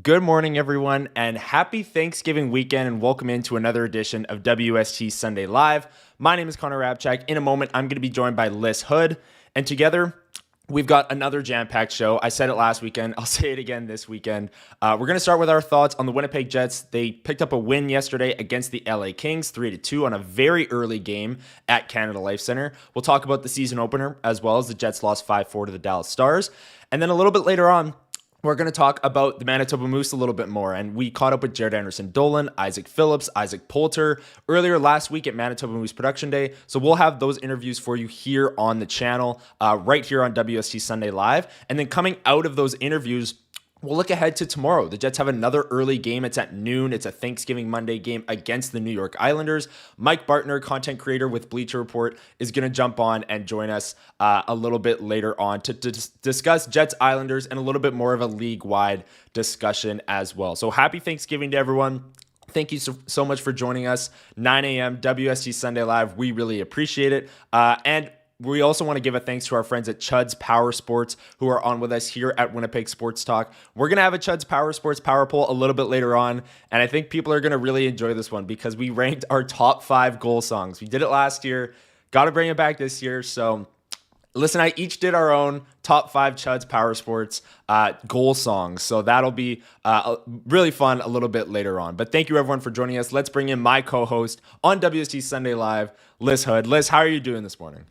Good morning, everyone, and happy Thanksgiving weekend, and welcome into another edition of WST Sunday Live. My name is Connor Hrabchak. In a moment, I'm going to be joined by Lyss Houde, and together, we've got another jam-packed show. I said it last weekend. I'll say it again this weekend. We're going to start with our thoughts on the Winnipeg Jets. They picked up a win yesterday against the LA Kings, 3-2 on a very early game at Canada Life Center. We'll talk about the season opener, as well as the Jets lost 5-4 to the Dallas Stars. And then a little bit later on, we're going to talk about the Manitoba Moose a little bit more, and we caught up with Jaret Anderson-Dolan, Isaac Phillips, Isaac Poulter earlier last week at Manitoba Moose Production Day. So we'll have those interviews for you here on the channel, right here on WST Sunday Live. And then coming out of those interviews, we'll look ahead to tomorrow. The Jets have another early game. It's at noon. It's a Thanksgiving Monday game against the New York Islanders. Mike Bartner, content creator with Bleacher Report, is going to jump on and join us a little bit later on to discuss Jets Islanders and a little bit more of a league-wide discussion as well. So happy Thanksgiving to everyone. Thank you so much for joining us. 9 a.m. WST Sunday Live. We really appreciate it. And we also want to give a thanks to our friends at Chud's Power Sports who are on with us here at Winnipeg Sports Talk. We're going to have a Chud's Power Sports Power Poll a little bit later on, and I think people are going to really enjoy this one because we ranked our top 5 goal songs. We did it last year. Got to bring it back this year. So listen, I each did our own top 5 Chud's Power Sports goal songs. So that'll be really fun a little bit later on. But thank you, everyone, for joining us. Let's bring in my co-host on WST Sunday Live, Lyss Houde. Lyss, how are you doing this morning?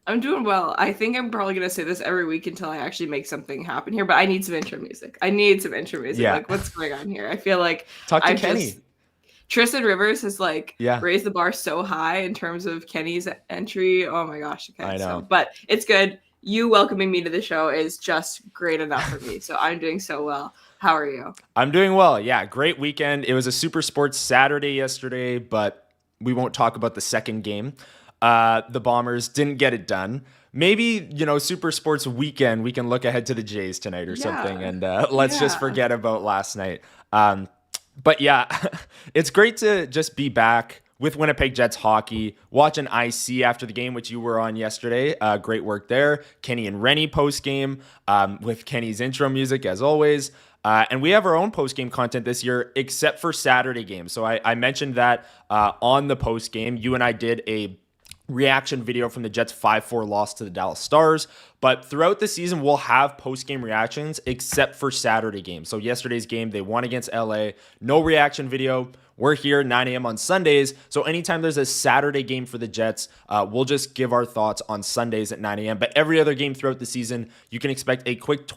I'm doing well. I think I'm probably going to say this every week until I actually make something happen here, but I need some intro music. Yeah. Like, what's going on here? I feel like Talk to Kenny. Tristan Rivers has raised the bar so high in terms of Kenny's entry. Oh my gosh. Okay. I know. But it's good. You welcoming me to the show is just great enough for me. So I'm doing so well. How are you? I'm doing well. Yeah. Great weekend. It was a super sports Saturday yesterday, but we won't talk about the second game. The Bombers didn't get it done. Maybe, super sports weekend, we can look ahead to the Jays tonight or something. And let's just forget about last night. But yeah, it's great to just be back with Winnipeg Jets hockey, watch an IC after the game, which you were on yesterday. Great work there. Kenny and Rennie post-game with Kenny's intro music, as always. And we have our own post-game content this year, except for Saturday games. So I mentioned that on the post-game. You and I did a reaction video from the Jets 5-4 loss to the Dallas Stars. But throughout the season, we'll have post-game reactions except for Saturday games. So yesterday's game, they won against LA. No reaction video. We're here 9 a.m. on Sundays. So anytime there's a Saturday game for the Jets, we'll just give our thoughts on Sundays at 9 a.m. But every other game throughout the season, you can expect a quick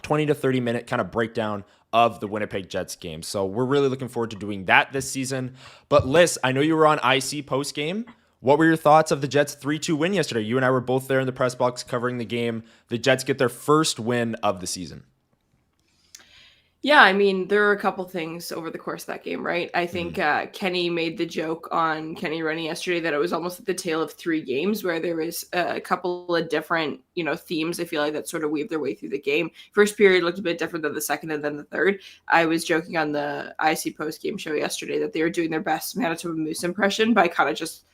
20 to 30 minute kind of breakdown of the Winnipeg Jets game. So we're really looking forward to doing that this season. But Lyss, I know you were on IC post-game. What were your thoughts of the Jets' 3-2 win yesterday? You and I were both there in the press box covering the game. The Jets get their first win of the season. Yeah, I mean, there were a couple things over the course of that game, right? I think Kenny made the joke on Kenny Rennie yesterday that it was almost at the tale of 3 games where there was a couple of different, themes, I feel like, that sort of weaved their way through the game. First period looked a bit different than the second and then the third. I was joking on the IC post-game show yesterday that they were doing their best Manitoba Moose impression by kind of just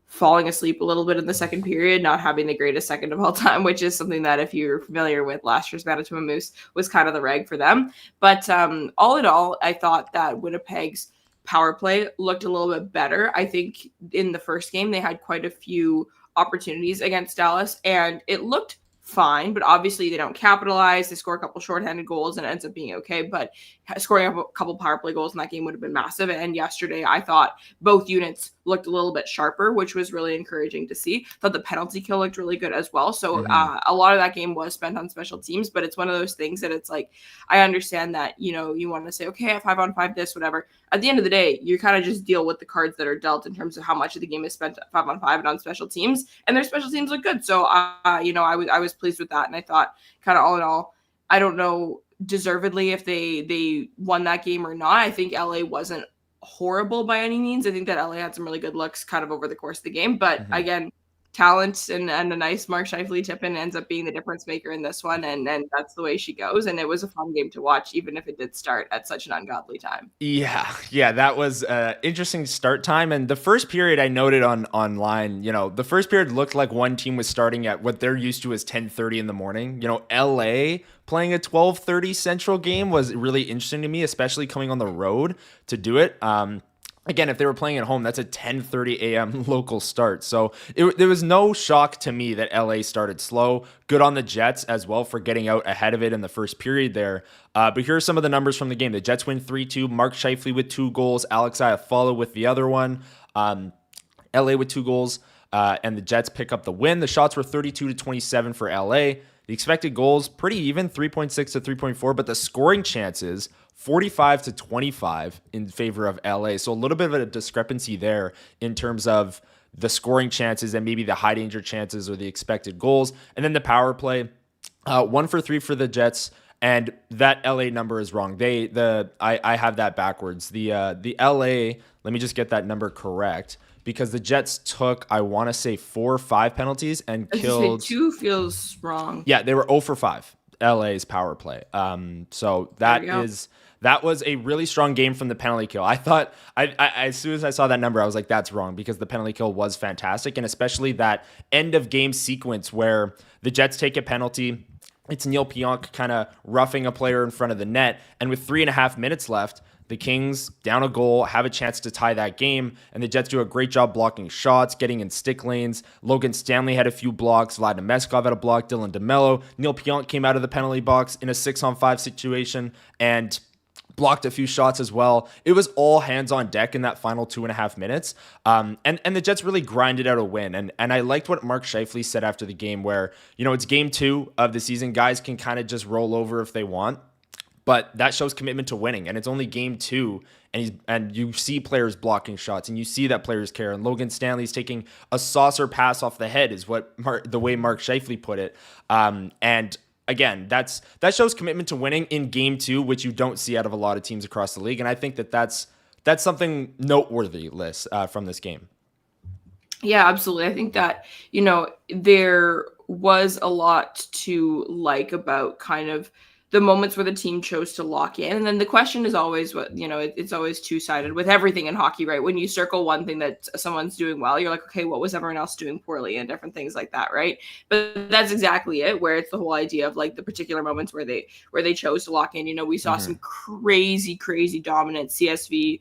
falling asleep a little bit in the second period, not having the greatest second of all time, which is something that if you're familiar with last year's Manitoba Moose was kind of the rag for them. But all in all, I thought that Winnipeg's power play looked a little bit better. I think in the first game, they had quite a few opportunities against Dallas and it looked fine, but obviously they don't capitalize. They score a couple shorthanded goals and it ends up being okay, but scoring a couple power play goals in that game would have been massive. And yesterday I thought both units looked a little bit sharper, which was really encouraging to see. Thought the penalty kill looked really good as well. So a lot of that game was spent on special teams, but it's one of those things that it's like, I understand that, you want to say, okay, 5-on-5 this, whatever. At the end of the day, you kind of just deal with the cards that are dealt in terms of how much of the game is spent 5-on-5 and on special teams, and their special teams look good. So, I was pleased with that. And I thought kind of all in all, I don't know deservedly if they won that game or not. I think LA wasn't horrible by any means. I think that LA had some really good looks kind of over the course of the game. But again, talent and a nice Mark Scheifele tip and ends up being the difference maker in this one. And that's the way she goes. And it was a fun game to watch, even if it did start at such an ungodly time. Yeah, that was interesting start time. And the first period I noted online, the first period looked like one team was starting at what they're used to as 10:30 in the morning. LA playing a 12:30 Central game was really interesting to me, especially coming on the road to do it. Again, if they were playing at home, that's a 10:30 a.m. local start. So there was no shock to me that LA started slow. Good on the Jets as well for getting out ahead of it in the first period there. But here are some of the numbers from the game. The Jets win 3-2. Mark Scheifele with 2 goals. Alex Iafallo with the other one. LA with 2 goals. And the Jets pick up the win. The shots were 32-27 for LA. The expected goals, pretty even, 3.6 to 3.4. But the scoring chances, 45-25 in favor of LA. So a little bit of a discrepancy there in terms of the scoring chances and maybe the high danger chances or the expected goals. And then the power play, 1 for 3 for the Jets. And that LA number is wrong. I have that backwards. The LA, let me just get that number correct, because the Jets took, I want to say 4 or 5 penalties and killed. 2 feels wrong. Yeah, they were 0 for 5. LA's power play. So that was a really strong game from the penalty kill. I thought, I as soon as I saw that number, I was like, that's wrong, because the penalty kill was fantastic. And especially that end of game sequence where the Jets take a penalty. It's Neil Pionk kind of roughing a player in front of the net. And with 3.5 minutes left, the Kings down a goal, have a chance to tie that game, and the Jets do a great job blocking shots, getting in stick lanes. Logan Stanley had a few blocks. Vlad Nemeskov had a block. Dylan DeMello. Neil Pionk came out of the penalty box in a 6-on-5 situation and blocked a few shots as well. It was all hands on deck in that final 2.5 minutes. And the Jets really grinded out a win. And I liked what Mark Scheifele said after the game, where, it's game 2 of the season. Guys can kind of just roll over if they want. But that shows commitment to winning, and it's only game 2, and you see players blocking shots, and you see that players care. And Logan Stanley's taking a saucer pass off the head, is the way Mark Scheifele put it. And again, that shows commitment to winning in game 2, which you don't see out of a lot of teams across the league. And I think that's something noteworthy, Lyss, from this game. Yeah, absolutely. I think that there was a lot to like about kind of the moments where the team chose to lock in. And then the question is always it's always two-sided with everything in hockey, right? When you circle one thing that someone's doing well, you're like, okay, what was everyone else doing poorly, and different things like that, right? But that's exactly it, where it's the whole idea of like the particular moments where they chose to lock in. We saw some crazy dominant CSV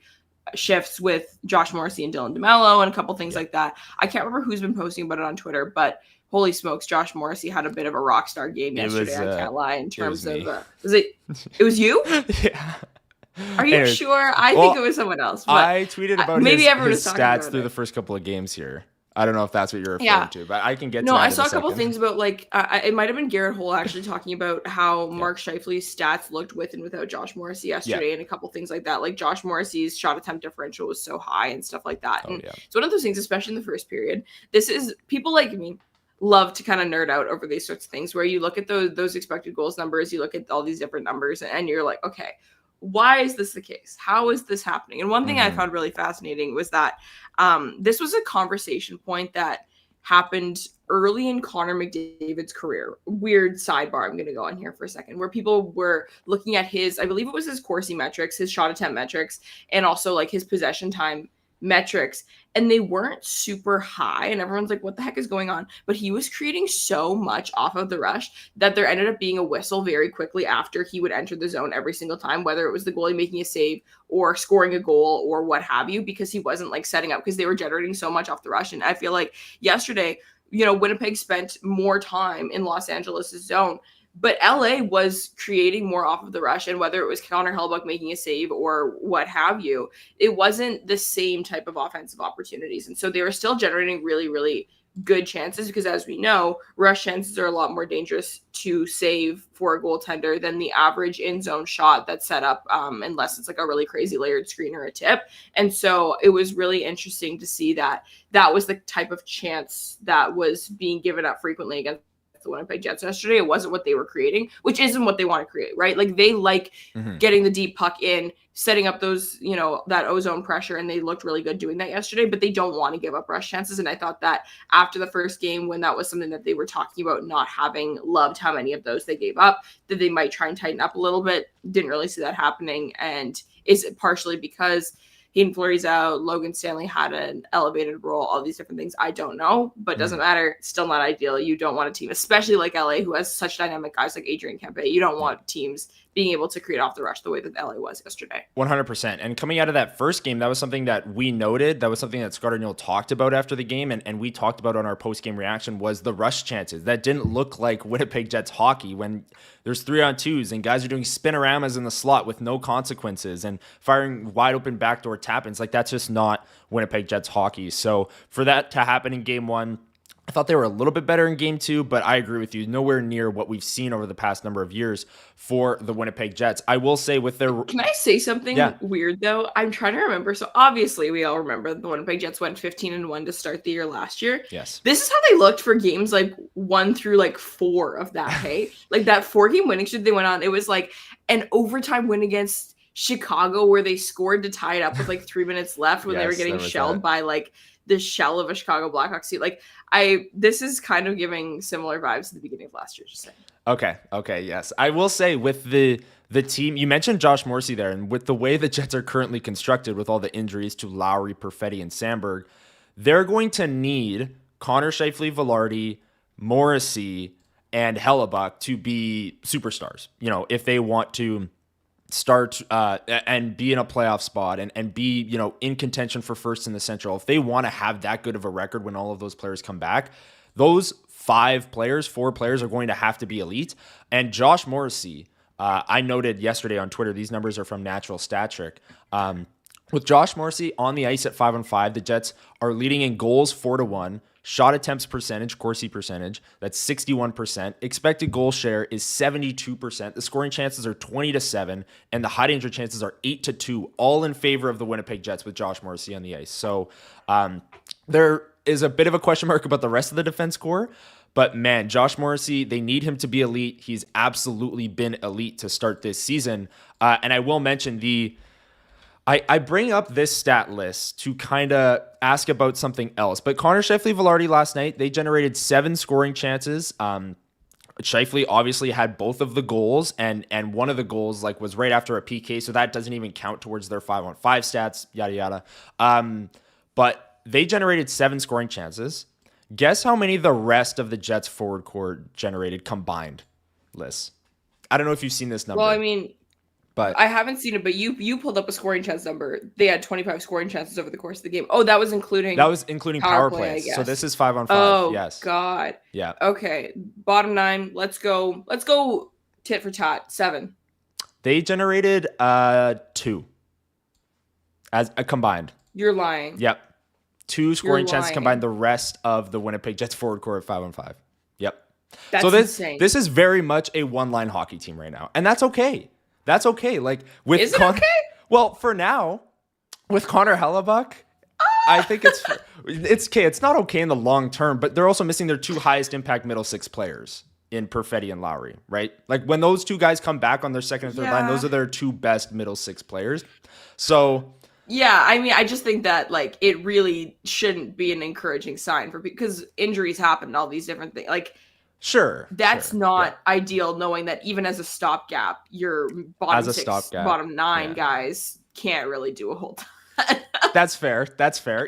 shifts with Josh Morrissey and Dylan DeMello and a couple things like that. I can't remember who's been posting about it on Twitter, but holy smokes, Josh Morrissey had a bit of a rock star game yesterday. I can't lie. In terms of, it was you? Yeah. Are you sure? I think it was someone else. But I tweeted about his stats through the first couple of games here. I don't know if that's what you're referring to, but I can get to that. No, I saw a couple things about it might have been Garrett Hole actually talking about how Mark Scheifele's stats looked with and without Josh Morrissey yesterday, and a couple things like that. Like Josh Morrissey's shot attempt differential was so high and stuff like that. And it's one of those things, especially in the first period. This is people like me love to kind of nerd out over these sorts of things where you look at those expected goals numbers, you look at all these different numbers, and you're like, okay, why is this the case? How is this happening? And one thing I found really fascinating was that this was a conversation point that happened early in Connor McDavid's career. Weird sidebar I'm going to go on here for a second, where people were looking at I believe it was his Corsi metrics, his shot attempt metrics, and also like his possession time metrics, and they weren't super high, and everyone's like, what the heck is going on? But he was creating so much off of the rush that there ended up being a whistle very quickly after he would enter the zone every single time, whether it was the goalie making a save or scoring a goal or what have you, because he wasn't like setting up, because they were generating so much off the rush. And I feel like yesterday, Winnipeg spent more time in Los Angeles' zone, but LA was creating more off of the rush, and whether it was Connor Hellebuyck making a save or what have you, it wasn't the same type of offensive opportunities. And so they were still generating really, really good chances, because as we know, rush chances are a lot more dangerous to save for a goaltender than the average in-zone shot that's set up, unless it's like a really crazy layered screen or a tip. And so it was really interesting to see that was the type of chance that was being given up frequently against the Winnipeg Jets yesterday. It wasn't what they were creating, which isn't what they want to create, right? Like they like getting the deep puck in, setting up those, that ozone pressure, and they looked really good doing that yesterday, but they don't want to give up rush chances. And I thought that after the first game, when that was something that they were talking about not having, loved how many of those they gave up, that they might try and tighten up a little bit. Didn't really see that happening. And is it partially because Hayden Fleury's out, Logan Stanley had an elevated role, all these different things? I don't know, but doesn't matter. Still not ideal. You don't want a team, especially like LA, who has such dynamic guys like Adrian Kempe. You don't want teams being able to create off the rush the way that LA was yesterday. 100%. And coming out of that first game, that was something that we noted. That was something that Scott Arniel talked about after the game, and we talked about on our post-game reaction, was the rush chances. That didn't look like Winnipeg Jets hockey when there's 3-on-2s and guys are doing spinoramas in the slot with no consequences and firing wide open backdoor tap-ins. Like, that's just not Winnipeg Jets hockey. So for that to happen in game one, I thought they were a little bit better in game two, but I agree with you. Nowhere near what we've seen over the past number of years for the Winnipeg Jets. I will say with their... Can I say something weird, though? I'm trying to remember. So obviously we all remember the Winnipeg Jets went 15-1 to start the year last year. Yes. This is how they looked for games like 1 through 4 of that, hey? Like that 4-game winning streak they went on, it was like an overtime win against Chicago where they scored to tie it up with 3 minutes left when they were getting shelled by the shell of a Chicago Blackhawks team. This is kind of giving similar vibes to the beginning of last year, just saying. Okay, yes. I will say with the team, you mentioned Josh Morrissey there, and with the way the Jets are currently constructed with all the injuries to Lowry, Perfetti, and Sandberg, they're going to need Connor Scheifele-Velarde, Morrissey, and Hellebuck to be superstars, if they want to start and be in a playoff spot and be, in contention for first in the Central. If they want to have that good of a record when all of those players come back, those 4 players are going to have to be elite. And Josh Morrissey, I noted yesterday on Twitter, these numbers are from Natural Stat Trick. With Josh Morrissey on the ice at 5-on-5, the Jets are leading in goals 4-1, shot attempts percentage, Corsi percentage, that's 61%. Expected goal share is 72%. The scoring chances are 20-7, and the high danger chances are 8-2, all in favor of the Winnipeg Jets with Josh Morrissey on the ice. So there is a bit of a question mark about the rest of the defense core. But man, Josh Morrissey, they need him to be elite. He's absolutely been elite to start this season. And I will mention I bring up this stat list to kind of ask about something else. But Connor Scheifele-Velarde last night, they generated 7 scoring chances. Scheifele obviously had both of the goals, and one of the goals was right after a PK, so that doesn't even count towards their 5-on-5 stats, yada yada. But they generated 7 scoring chances. Guess how many the rest of the Jets forward core generated combined, Lyss? I don't know if you've seen this number. Well, I mean, but I haven't seen it, but you pulled up a scoring chance number. They had 25 scoring chances over the course of the game. Oh, that was including power plays. So this is 5-on-5. Oh, yes. God. Yeah. Okay. Bottom 9. Let's go tit for tat. 7. They generated 2 as combined. You're lying. Yep. 2 scoring chances combined. The rest of the Winnipeg Jets forward core at 5-on-5. Yep. That's insane. This is very much a one-line hockey team right now, and that's okay. That's okay. Is it okay? Well, for now, with Connor Hellebuck, I think it's okay. It's not okay in the long term, but they're also missing their 2 highest impact middle 6 players in Perfetti and Lowry, right? When those 2 guys come back on their second and third line, those are their 2 best middle 6 players. So yeah, I mean, I just think that it really shouldn't be an encouraging sign because injuries happen and all these different things. Sure. That's not ideal, knowing that even as a stopgap, your bottom 9 guys can't really do a whole ton. That's fair.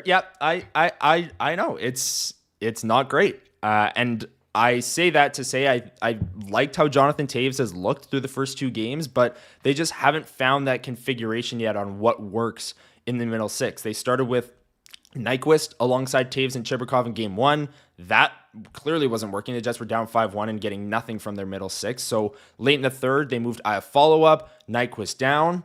Yep. I know. It's not great. And I say that to say I liked how Jonathan Toews has looked through the first 2 games, but they just haven't found that configuration yet on what works in the middle 6. They started with Nyquist alongside Toews and Chibrikov in game 1. That clearly wasn't working. The Jets were down 5-1 and getting nothing from their middle 6. So late in the third, they moved a follow-up, Nyquist down.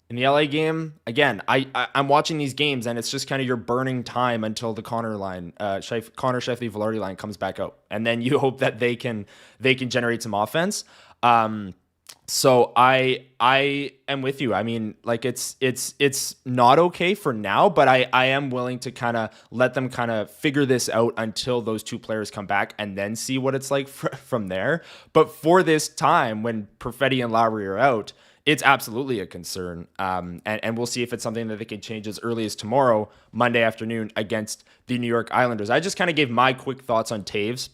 In the LA game, again, I'm watching these games, and it's just kind of your burning time until the Connor Scheifele-Velarde line comes back out. And then you hope that they can generate some offense. So I am with you. I mean, like it's not okay for now, but I am willing to kind of let them kind of figure this out until those two players come back and then see what it's like from there. But for this time when Perfetti and Lowry are out, it's absolutely a concern. And we'll see if it's something that they can change as early as tomorrow, Monday afternoon against the New York Islanders. I just kind of gave my quick thoughts on Taves.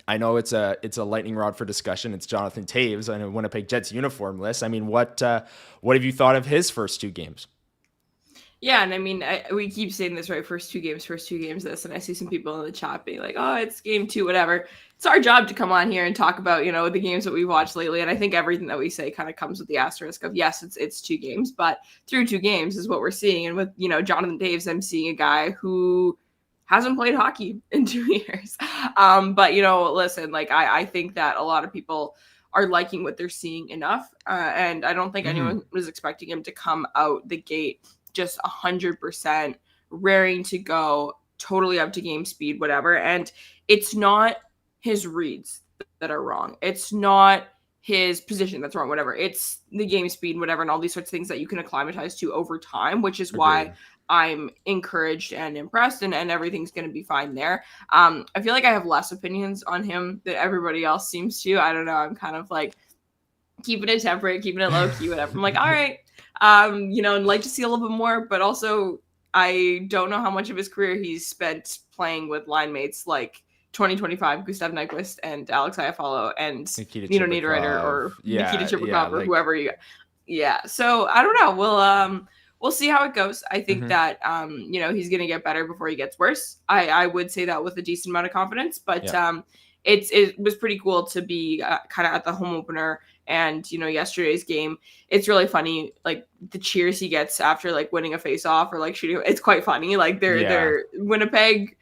I know it's a lightning rod for discussion. It's Jonathan Taves and a Winnipeg Jets uniform list. I mean, what have you thought of his first two games? Yeah, and I mean, we keep saying this, right? First two games, this. And I see some people in the chat being like, oh, it's game 2, whatever. It's our job to come on here and talk about, the games that we've watched lately. And I think everything that we say kind of comes with the asterisk of, yes, it's 2 games, but through 2 games is what we're seeing. And with, Jonathan Taves, I'm seeing a guy who hasn't played hockey in 2 years. But, listen, like, I think that a lot of people are liking what they're seeing enough. And I don't think anyone was expecting him to come out the gate just 100% raring to go, totally up to game speed, whatever. And it's not his reads that are wrong. It's not his position that's wrong, whatever. It's the game speed, whatever, and all these sorts of things that you can acclimatize to over time, which is why I'm encouraged and impressed, and everything's going to be fine there. I feel like I have less opinions on him than everybody else seems to. I don't know. I'm kind of like keeping it temperate, keeping it low key, whatever. I'm like, all right, and like to see a little bit more, but also I don't know how much of his career he's spent playing with line mates like 2025 Gustav Nyquist and Alex Iafallo and Nino Niederreiter or Nikita Chibrikov or whoever you. Yeah, so I don't know. We'll see how it goes. I think that he's going to get better before he gets worse. I would say that with a decent amount of confidence, but it was pretty cool to be kind of at the home opener. And, yesterday's game, it's really funny, like the cheers he gets after like winning a face-off or like shooting. It's quite funny. Like they're Winnipeg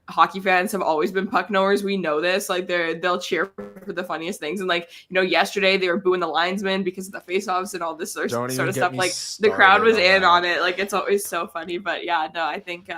hockey fans have always been puck knowers. We know this. Like they'll cheer for the funniest things. And like, yesterday they were booing the linesmen because of the face-offs and all this sort of stuff. Like the crowd was in on it. Like it's always so funny. But yeah, no, I think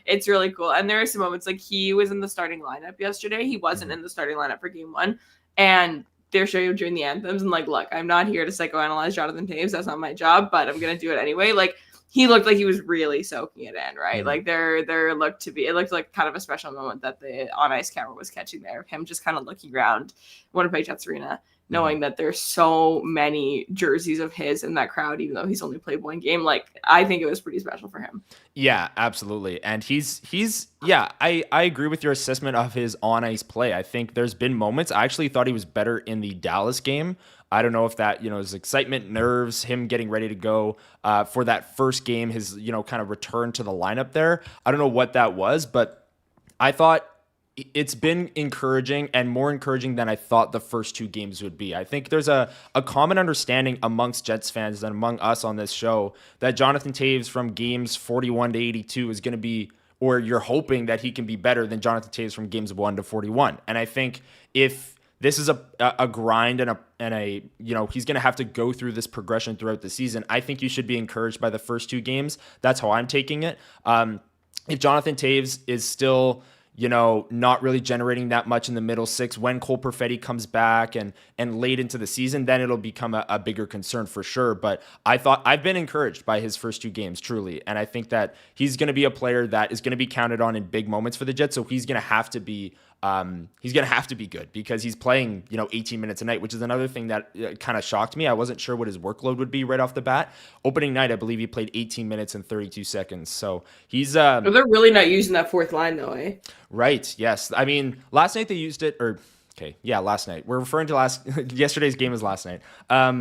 it's really cool. And there are some moments like he was in the starting lineup yesterday. He wasn't in the starting lineup for game 1. And they're showing him during the anthems and like, look, I'm not here to psychoanalyze Jonathan Taves. That's not my job, but I'm going to do it anyway. Like he looked like he was really soaking it in, right? Like it looked like kind of a special moment that the on ice camera was catching there of him just kind of looking around Winnipeg Jets Arena, knowing that there's so many jerseys of his in that crowd, even though he's only played 1 game. Like I think it was pretty special for him. Yeah, absolutely. And he's I agree with your assessment of his on ice play. I think there's been moments. I actually thought he was better in the Dallas game. I don't know if that, his excitement, nerves, him getting ready to go for that first game, his, kind of return to the lineup there. I don't know what that was, but I thought it's been encouraging and more encouraging than I thought the first 2 games would be. I think there's a common understanding amongst Jets fans and among us on this show that Jonathan Taves from games 41 to 82 is going to be, or you're hoping that he can be better than Jonathan Taves from games 1 to 41. And I think if this is a grind and a he's going to have to go through this progression throughout the season, I think you should be encouraged by the first 2 games. That's how I'm taking it. If Jonathan Taves is still, not really generating that much in the middle 6 when Cole Perfetti comes back and late into the season, then it'll become a bigger concern for sure. But I've been encouraged by his first 2 games, truly. And I think that he's going to be a player that is going to be counted on in big moments for the Jets. So he's going to have to be good because he's playing, 18 minutes a night, which is another thing that kind of shocked me. I wasn't sure what his workload would be right off the bat. Opening night, I believe he played 18 minutes and 32 seconds. So he's they're really not using that 4th line though, eh? Right. Yes. I mean, last night they used it, last night. We're referring to yesterday's game as last night.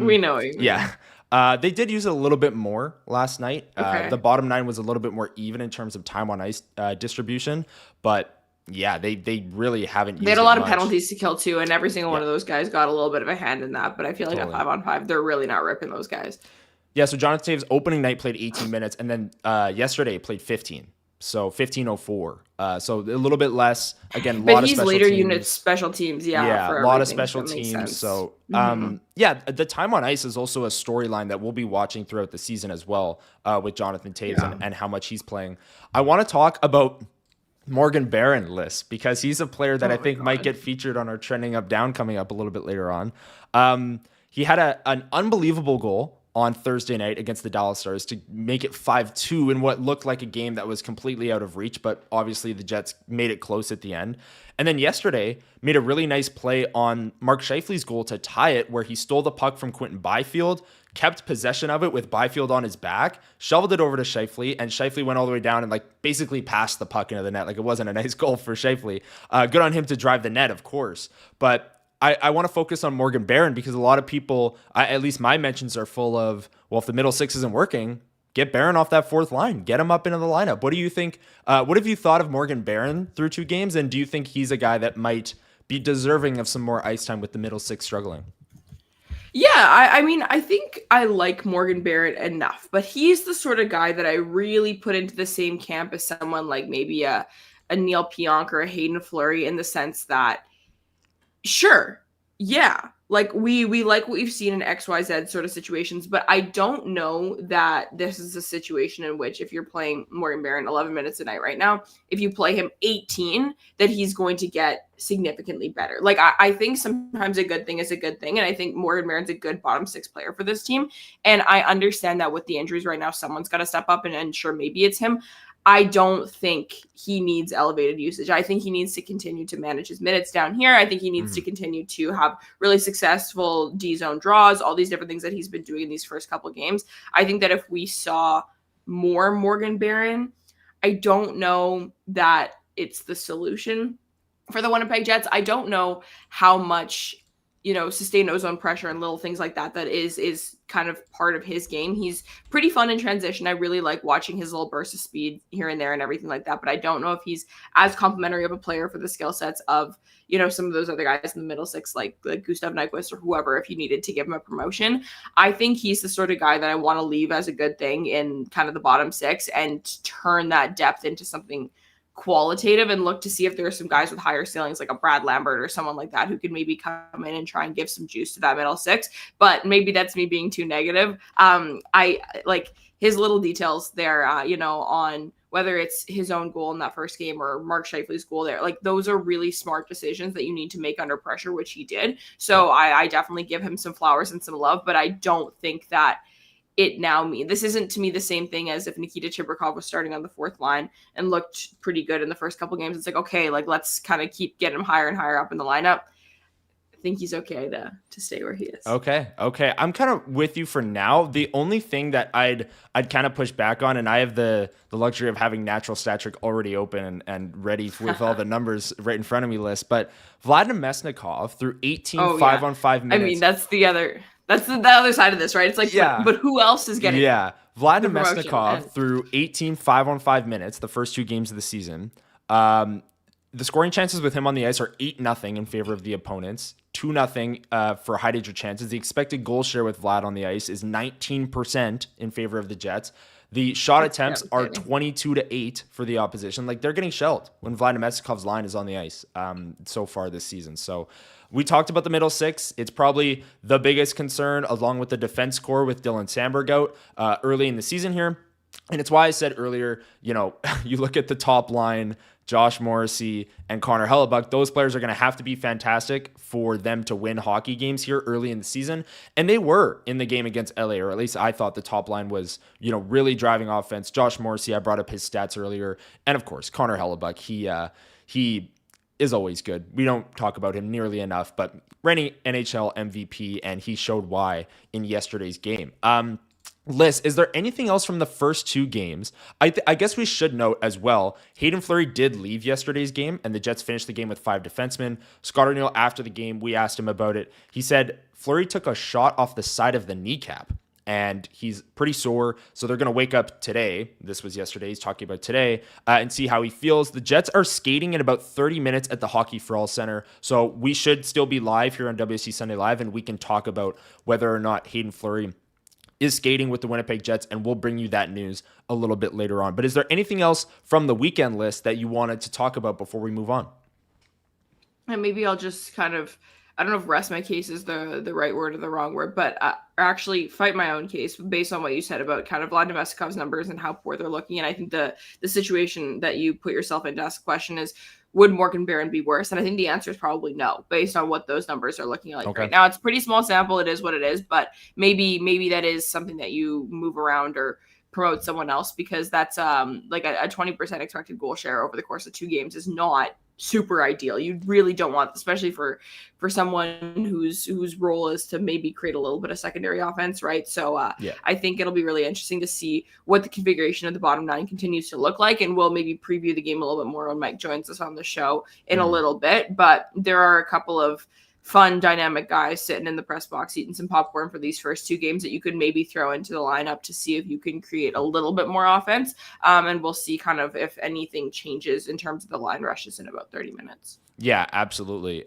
We know it. Yeah. They did use it a little bit more last night. Okay. The bottom 9 was a little bit more even in terms of time on ice distribution, but yeah, they really haven't used it. They had a lot of penalties to kill too, and every single one of those guys got a little bit of a hand in that. But I feel like at 5-on-5, they're really not ripping those guys. Yeah, so Jonathan Taves opening night played 18 minutes, and then yesterday played 15. So 15:04. So a little bit less. Again, a lot of special teams. But he's later unit special teams. Yeah, a lot of special teams. So the time on ice is also a storyline that we'll be watching throughout the season as well with Jonathan Taves and how much he's playing. I want to talk about Morgan Barron list because he's a player that I think might get featured on our Trending Up Down coming up a little bit later on. He had an unbelievable goal on Thursday night against the Dallas Stars to make it 5-2 in what looked like a game that was completely out of reach, but obviously the Jets made it close at the end. And then yesterday made a really nice play on Mark Scheifele's goal to tie it, where he stole the puck from Quinton Byfield, kept possession of it with Byfield on his back, shoveled it over to Scheifele, and Scheifele went all the way down and like basically passed the puck into the net. Like, it wasn't a nice goal for Scheifele. Good on him to drive the net, of course. But I want to focus on Morgan Barron, because a lot of people, at least my mentions are full of, well, if the middle six isn't working, get Barron off that fourth line, get him up into the lineup. What do you think? What have you thought of Morgan Barron through 2 games? And do you think he's a guy that might be deserving of some more ice time with the middle six struggling? Yeah, I mean, I think I like Morgan Barron enough, but he's the sort of guy that I really put into the same camp as someone like maybe a Neil Pionk or a Hayden Fleury, in the sense that, sure, yeah, like we like what we've seen in XYZ sort of situations, but I don't know that this is a situation in which, if you're playing Morgan Barron 11 minutes a night right now, if you play him 18, that he's going to get significantly better. Like, I think sometimes a good thing is a good thing, and I think Morgan Barron's a good bottom 6 player for this team, and I understand that with the injuries right now, someone's got to step up, and sure, maybe it's him. I don't think he needs elevated usage. I think he needs to continue to manage his minutes down here. I think he needs to continue to have really successful D-zone draws, all these different things that he's been doing in these first couple of games. I think that if we saw more Morgan Barron, I don't know that it's the solution for the Winnipeg Jets. I don't know how much, sustained ozone pressure and little things like that is kind of part of his game. He's pretty fun in transition. I really like watching his little bursts of speed here and there and everything like that, but I don't know if he's as complimentary of a player for the skill sets of, some of those other guys in the middle six, like Gustav Nyquist or whoever, if you needed to give him a promotion. I think he's the sort of guy that I want to leave as a good thing in kind of the bottom 6 and turn that depth into something qualitative, and look to see if there are some guys with higher ceilings like a Brad Lambert or someone like that who could maybe come in and try and give some juice to that middle 6. But maybe that's me being too negative. I like his little details there, on whether it's his own goal in that first game or Mark Scheifele's goal there. Like, those are really smart decisions that you need to make under pressure, which he did. So I definitely give him some flowers and some love, but I don't think that this isn't to me the same thing as if Nikita Chibrikov was starting on the 4th line and looked pretty good in the first couple games. It's like, okay, like, let's kind of keep getting him higher and higher up in the lineup. I think he's okay to stay where he is. Okay. I'm kind of with you for now. The only thing that I'd kind of push back on, and I have the luxury of having Natural Stat Trick already open and ready with all the numbers right in front of me list, but Vladimir Mesnikov through 18 5-on-5 minutes. I mean, that's the other side of this, right? It's like, but who else is getting Vladimir Mesnikov through 18 5-on-5 minutes, the first 2 games of the season. The scoring chances with him on the ice are 8-0 in favor of the opponents, 2-0 for high danger chances. The expected goal share with Vlad on the ice is 19% in favor of the Jets. The shot attempts are 22-8 for the opposition. Like, they're getting shelled when Vladimir Mesnikov's line is on the ice so far this season. So we talked about the middle 6. It's probably the biggest concern, along with the defense core with Dylan Samberg out early in the season here. And it's why I said earlier, you look at the top line, Josh Morrissey and Connor Hellebuck, those players are going to have to be fantastic for them to win hockey games here early in the season. And they were in the game against LA, or at least I thought the top line was, really driving offense. Josh Morrissey, I brought up his stats earlier. And of course, Connor Hellebuck, he is always good. We don't talk about him nearly enough, but reigning NHL MVP, and he showed why in yesterday's game. Lyss, is there anything else from the first 2 games? I guess we should note as well, Hayden Fleury did leave yesterday's game, and the Jets finished the game with 5 defensemen. Scott O'Neill, after the game, we asked him about it. He said Fleury took a shot off the side of the kneecap, and he's pretty sore, so they're going to wake up today. This was yesterday. He's talking about today, and see how he feels. The Jets are skating in about 30 minutes at the Hockey for All Center, so we should still be live here on WST Sunday Live, and we can talk about whether or not Hayden Fleury is skating with the Winnipeg Jets, and we'll bring you that news a little bit later on. But is there anything else from the weekend list that you wanted to talk about before we move on? And maybe I'll just kind of, I don't know if rest my case is the right word or the wrong word, but actually fight my own case based on what you said about kind of Vladimir Mesnikov's numbers and how poor they're looking. And I think the situation that you put yourself into, ask the question, is would Morgan Barron be worse? And I think the answer is probably no, based on what those numbers are looking like right now. It's a pretty small sample. It is what it is, but maybe that is something that you move around or promote someone else, because that's like a 20% expected goal share over the course of 2 games is not super ideal. You really don't want, especially for someone whose role is to maybe create a little bit of secondary offense, right? So I think it'll be really interesting to see what the configuration of the bottom 9 continues to look like, and we'll maybe preview the game a little bit more when Mike joins us on the show in a little bit. But there are a couple of fun, dynamic guys sitting in the press box eating some popcorn for these first 2 games that you could maybe throw into the lineup to see if you can create a little bit more offense. And we'll see kind of if anything changes in terms of the line rushes in about 30 minutes. Yeah, absolutely.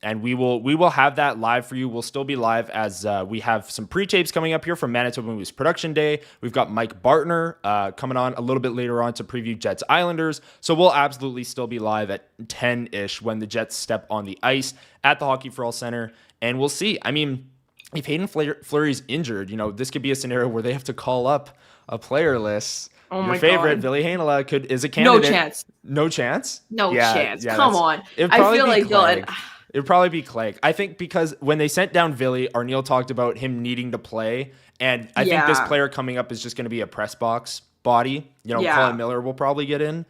And we will have that live for you. We'll still be live as we have some pre-tapes coming up here from Manitoba Moose Production Day. We've got Mike Bartner coming on a little bit later on to preview Jets Islanders. So we'll absolutely still be live at 10-ish when the Jets step on the ice at the Hockey for All Center. And we'll see. I mean, if Hayden Fleury's injured, this could be a scenario where they have to call up a player list. Oh Your my favorite, God. Ville Heinola, is a candidate. No chance. No chance? No chance. Come on. It'd I probably feel be like Clegg. It'd probably be Clegg. I think because when they sent down Ville, Arneal talked about him needing to play. And I think this player coming up is just going to be a press box body. Colin Miller will probably get in.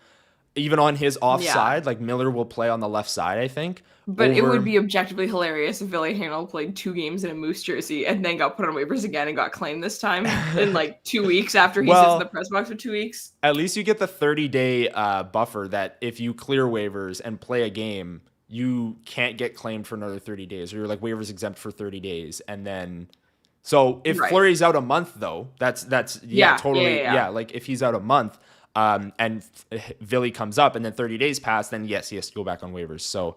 Even on his offside, like Miller will play on the left side, I think. But it would be objectively hilarious if Ville Heinola played 2 games in a Moose jersey and then got put on waivers again and got claimed this time in like 2 weeks after he sits in the press box for 2 weeks. At least you get the 30-day buffer that if you clear waivers and play a game, you can't get claimed for another 30 days, or you're like waivers exempt for 30 days. And then, so if Fleury's out a month though, that's totally. Like if he's out a month, and Ville comes up and then 30 days pass, then yes, he has to go back on waivers. So,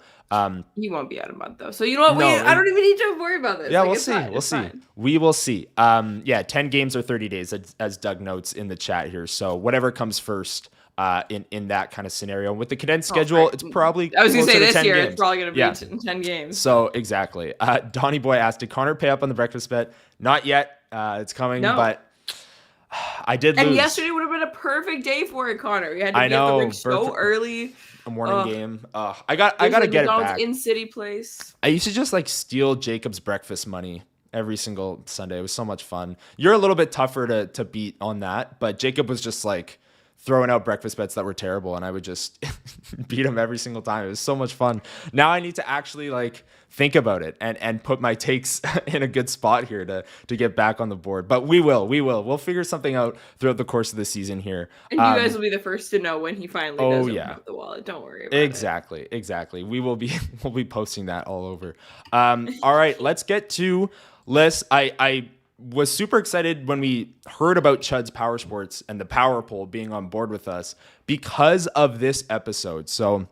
he won't be out a month though. So you know what? I don't even need to worry about this. Yeah, we'll see. We will see. 10 games or 30 days as Doug notes in the chat here. So whatever comes first, in that kind of scenario. With the condensed schedule, it's probably I was going to say this year games. It's probably going to be 10 games. So exactly. Donnie Boy asked, did Connor pay up on the breakfast bet? Not yet. It's coming, but I did lose. And yesterday would have been a perfect day for it, Connor. You had to be at the rink so early. A morning game. I got to get it back. In City Place. I used to just steal Jacob's breakfast money every single Sunday. It was so much fun. You're a little bit tougher to beat on that, but Jacob was just throwing out breakfast bets that were terrible, and I would just beat him every single time. It was so much fun. Now I need to actually think about it and put my takes in a good spot here to get back on the board. But we'll figure something out throughout the course of the season here. And you guys will be the first to know when he finally does open up the wallet. Don't worry about it. Exactly. We'll be posting that all over. All right, let's get to Lyss. I was super excited when we heard about Chud's Power Sports and the Power Poll being on board with us because of this episode. So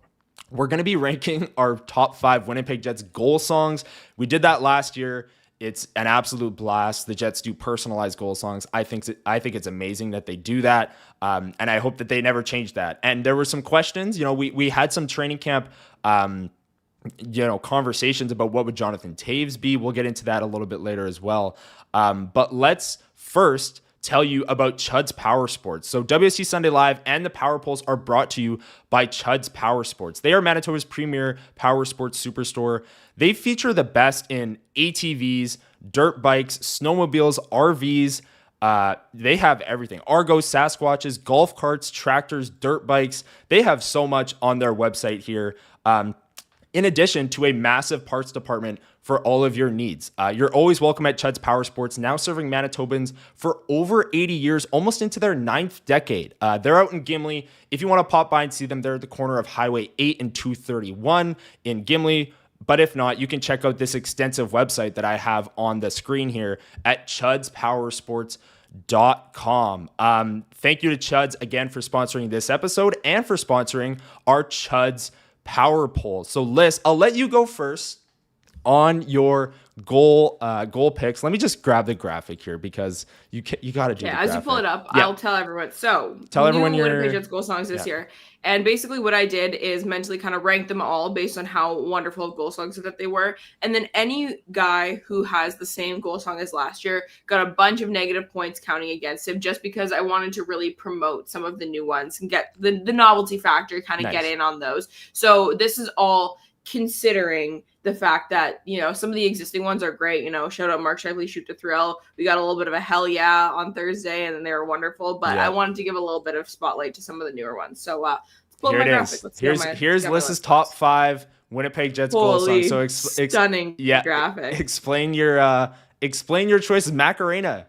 we're going to be ranking our top 5 Winnipeg Jets goal songs. We did that last year. It's an absolute blast. The Jets do personalized goal songs. I think it's amazing that they do that. And I hope that they never change that. And there were some questions, we had some training camp, conversations about what would Jonathan Toews be. We'll get into that a little bit later as well. But let's first tell you about Chud's Power Sports. So WST Sunday Live and the Power Polls are brought to you by Chud's Power Sports. They are Manitoba's premier power sports superstore. They feature the best in ATVs, dirt bikes, snowmobiles, RVs. They have everything. Argos, Sasquatches, golf carts, tractors, dirt bikes. They have so much on their website here. In addition to a massive parts department for all of your needs. You're always welcome at Chud's Power Sports, now serving Manitobans for over 80 years, almost into their 9th decade. They're out in Gimli. If you want to pop by and see them, they're at the corner of Highway 8 and 231 in Gimli. But if not, you can check out this extensive website that I have on the screen here at chudspowersports.com. Thank you to Chuds again for sponsoring this episode and for sponsoring our Chuds Power Poll. So Lyss, I'll let you go first on your goal picks. Let me just grab the graphic here because you got to do. Yeah, as you pull it up, yeah. I'll tell everyone. So tell everyone your Winnipeg Jets goal songs this year, and basically what I did is mentally kind of rank them all based on how wonderful of goal songs that they were, and then any guy who has the same goal song as last year got a bunch of negative points counting against him, just because I wanted to really promote some of the new ones and get the novelty factor, kind of get in on those. So this is all considering the fact that, you know, some of the existing ones are great. You know, shout out Mark Shively, Shoot to Thrill. We got a little bit of a hell yeah on Thursday, and then they were wonderful. But I wanted to give a little bit of spotlight to some of the newer ones. So let's pull up my graphic. Let's here's Lyss's top 5 Winnipeg Jets goal songs. So stunning graphic. Explain your choices. Macarena.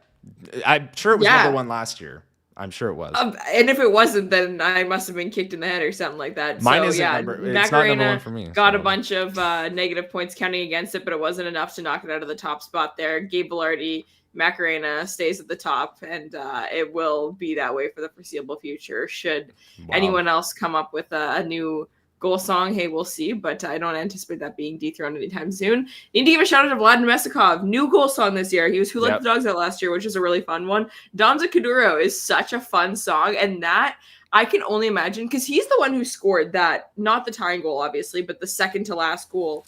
I'm sure it was number 1 last year. I'm sure it was. And if it wasn't, then I must have been kicked in the head or something like that. Mine isn't it's not number 1 for me. Got a bunch of negative points counting against it, but it wasn't enough to knock it out of the top spot there. Gabe Velarde, Macarena stays at the top, and it will be that way for the foreseeable future. Should anyone else come up with a new goal song, hey, we'll see, but I don't anticipate that being dethroned anytime soon. Need to give a shout out to Vlad Nemestikov, new goal song this year. He was Who Let the Dogs Out last year, which is a really fun one. Donza Kuduro is such a fun song, and that I can only imagine, because he's the one who scored that, not the tying goal, obviously, but the second to last goal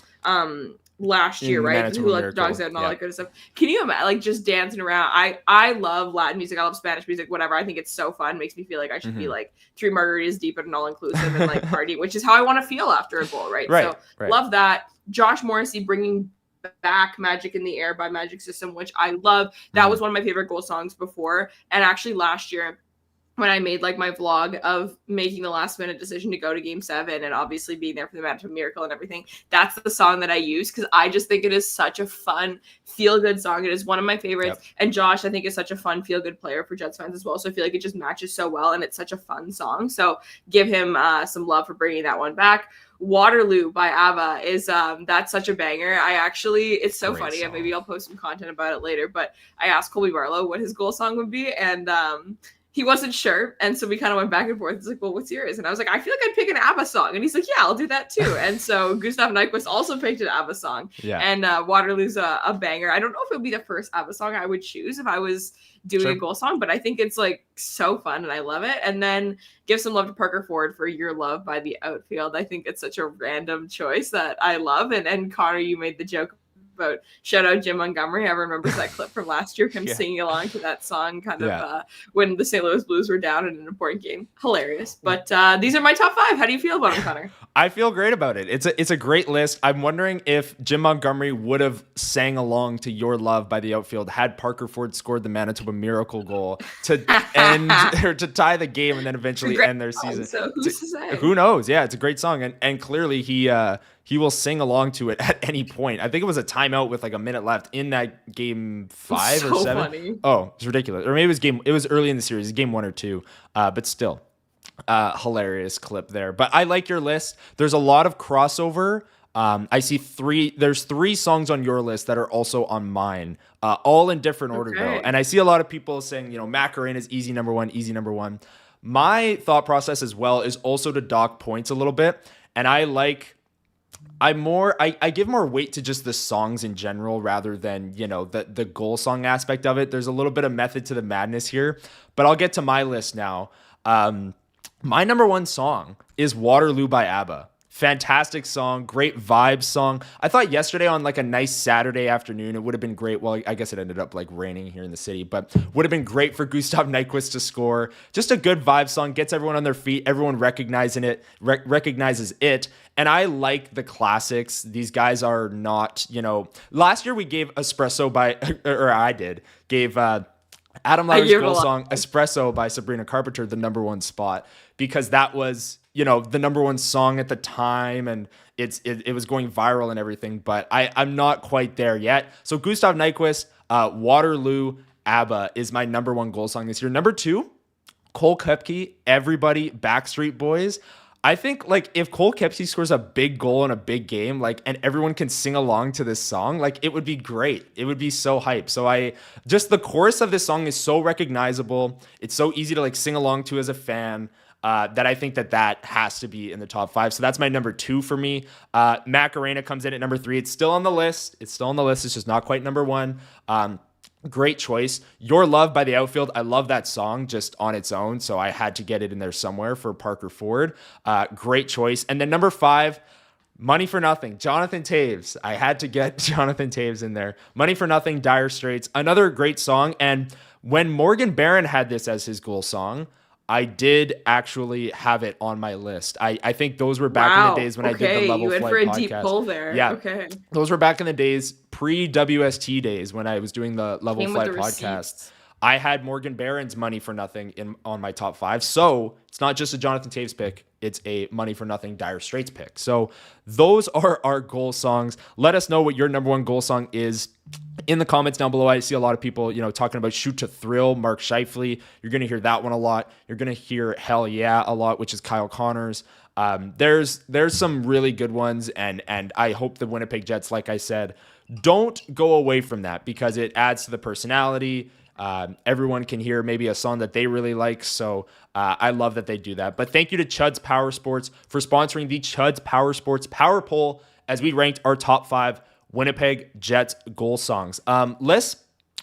last year, right? Manitoba Who Let the Dogs Out and all that good stuff. Can you imagine, like, just dancing around? I love Latin music. I love Spanish music, whatever. I think it's so fun. It makes me feel like I should be like 3 margaritas deep at an all-inclusive and like party, which is how I want to feel after a goal, right? So love that. Josh Morrissey bringing back Magic in the Air by Magic System, which I love. That was one of my favorite goal songs before. And actually last year, when I made like my vlog of making the last minute decision to go to Game 7 and obviously being there for the Manitoba Miracle and everything, that's the song that I use because I just think it is such a fun feel-good song. It is one of my favorites. And Josh, I think, is such a fun feel-good player for Jets fans as well. So I feel like it just matches so well and it's such a fun song. So give him some love for bringing that one back. Waterloo by ABBA is that's such a banger. It's so great funny. Maybe I'll post some content about it later, but I asked Colby Barlow what his goal song would be, and he wasn't sure, and so we kind of went back and forth. He's like, well, what's yours? And I was like, I feel like I'd pick an ABBA song. And he's like, yeah, I'll do that too. And so Gustav Nyquist also picked an ABBA song. And Waterloo's a banger. I don't know if it would be the first ABBA song I would choose if I was doing a goal song, but I think it's like so fun and I love it. And then give some love to Parker Ford for Your Love by The Outfield. I think it's such a random choice that I love. And Connor, you made the joke about shout out Jim Montgomery. I remember that clip from last year, him singing along to that song kind of when the St. Louis Blues were down in an important game. Hilarious. But these are my top 5. How do you feel about them, Connor? I feel great about it. It's a great list. I'm wondering if Jim Montgomery would have sang along to Your Love by The Outfield had Parker Ford scored the Manitoba Miracle goal to end or to tie the game and then eventually end their season. So who's to say? Who knows? Yeah, it's a great song, and clearly he will sing along to it at any point. I think it was a timeout with like a minute left in that game 5 or 7. Funny. Oh, it's ridiculous. Or maybe it was early in the series, game 1 or 2. But still, hilarious clip there. But I like your list. There's a lot of crossover. I see there's 3 songs on your list that are also on mine, all in different order though. And I see a lot of people saying, Macarena's easy number 1. My thought process as well is also to dock points a little bit. And I give more weight to just the songs in general rather than, the goal song aspect of it. There's a little bit of method to the madness here, but I'll get to my list now. My number 1 song is Waterloo by ABBA. Fantastic song, great vibe song. I thought yesterday on like a nice Saturday afternoon, it would have been great. Well, I guess it ended up like raining here in the city, but would have been great for Gustav Nyquist to score. Just a good vibe song, gets everyone on their feet, everyone recognizes it. And I like the classics. These guys are not, last year we gave Espresso gave Adam Lowry's goal song Espresso by Sabrina Carpenter the number 1 spot because that was, the number 1 song at the time and it was going viral and everything, but I'm not quite there yet. So Gustav Nyquist, Waterloo, ABBA is my number 1 goal song this year. Number 2, Cole Koepke, Everybody, Backstreet Boys. I think like if Cole Koepke scores a big goal in a big game, like, and everyone can sing along to this song, like it would be great. It would be so hype. So the chorus of this song is so recognizable. It's so easy to like sing along to as a fan. that I think that has to be in the top 5. So that's my number 2 for me. Macarena comes in at number 3. It's still on the list. It's just not quite number 1. Great choice. Your Love by the Outfield. I love that song just on its own, so I had to get it in there somewhere for Parker Ford. Great choice. And then number 5, Money for Nothing, Jonathan Toews. I had to get Jonathan Toews in there. Money for Nothing, Dire Straits. Another great song. And when Morgan Barron had this as his goal song, I did actually have it on my list. I think those were back in the days when I did the Level Flight podcast. You went for a deep pull there. Yeah. Okay. Those were back in the days, pre-WST days, when I was doing the Level Flight podcast. Receipts. I had Morgan Barron's Money for Nothing on my top 5. So it's not just a Jonathan Toews pick. It's a Money for Nothing Dire Straits pick. So those are our goal songs. Let us know what your number 1 goal song is in the comments down below. I see a lot of people, talking about Shoot to Thrill, Mark Scheifele. You're going to hear that one a lot. You're going to hear Hell Yeah a lot, which is Kyle Connors. There's some really good ones. And I hope the Winnipeg Jets, like I said, don't go away from that, because it adds to the personality. Everyone can hear maybe a song that they really like. So I love that they do that. But thank you to Chuds Power Sports for sponsoring the Chuds Power Sports Power Poll as we ranked our top 5 Winnipeg Jets goal songs. Lyss,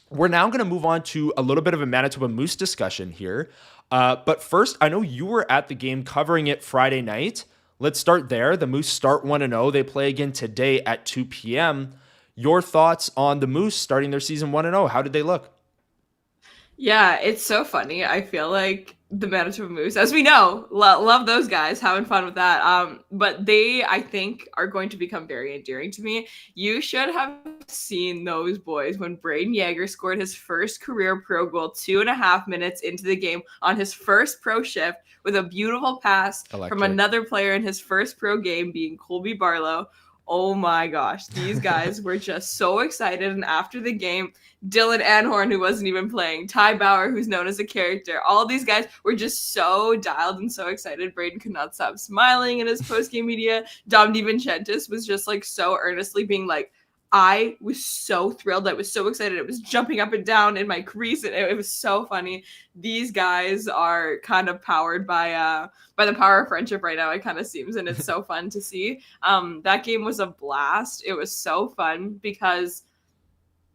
we're now going to move on to a little bit of a Manitoba Moose discussion here. But first, I know you were at the game covering it Friday night. Let's start there. The Moose start 1-0. They play again today at 2 p.m. Your thoughts on the Moose starting their season 1-0? How did they look? Yeah, it's so funny. I feel like the Manitoba Moose, as we know, love those guys, having fun with that. But they, I think, are going to become very endearing to me. You should have seen those boys when Braden Yeager scored his first career pro goal 2.5 minutes into the game on his first pro shift with a beautiful pass from another player in his first pro game, being Colby Barlow. Oh my gosh, these guys were just so excited. And after the game, Dylan Anhorn, who wasn't even playing, Ty Bauer, who's known as a character, all these guys were just so dialed and so excited. Braden could not stop smiling in his post-game media. Dom DiVincentis was just like so earnestly being like, I was so thrilled. I was so excited. It was jumping up and down in my crease. And it was so funny. These guys are kind of powered by the power of friendship right now, it kind of seems. And it's so fun to see. That game was a blast. It was so fun because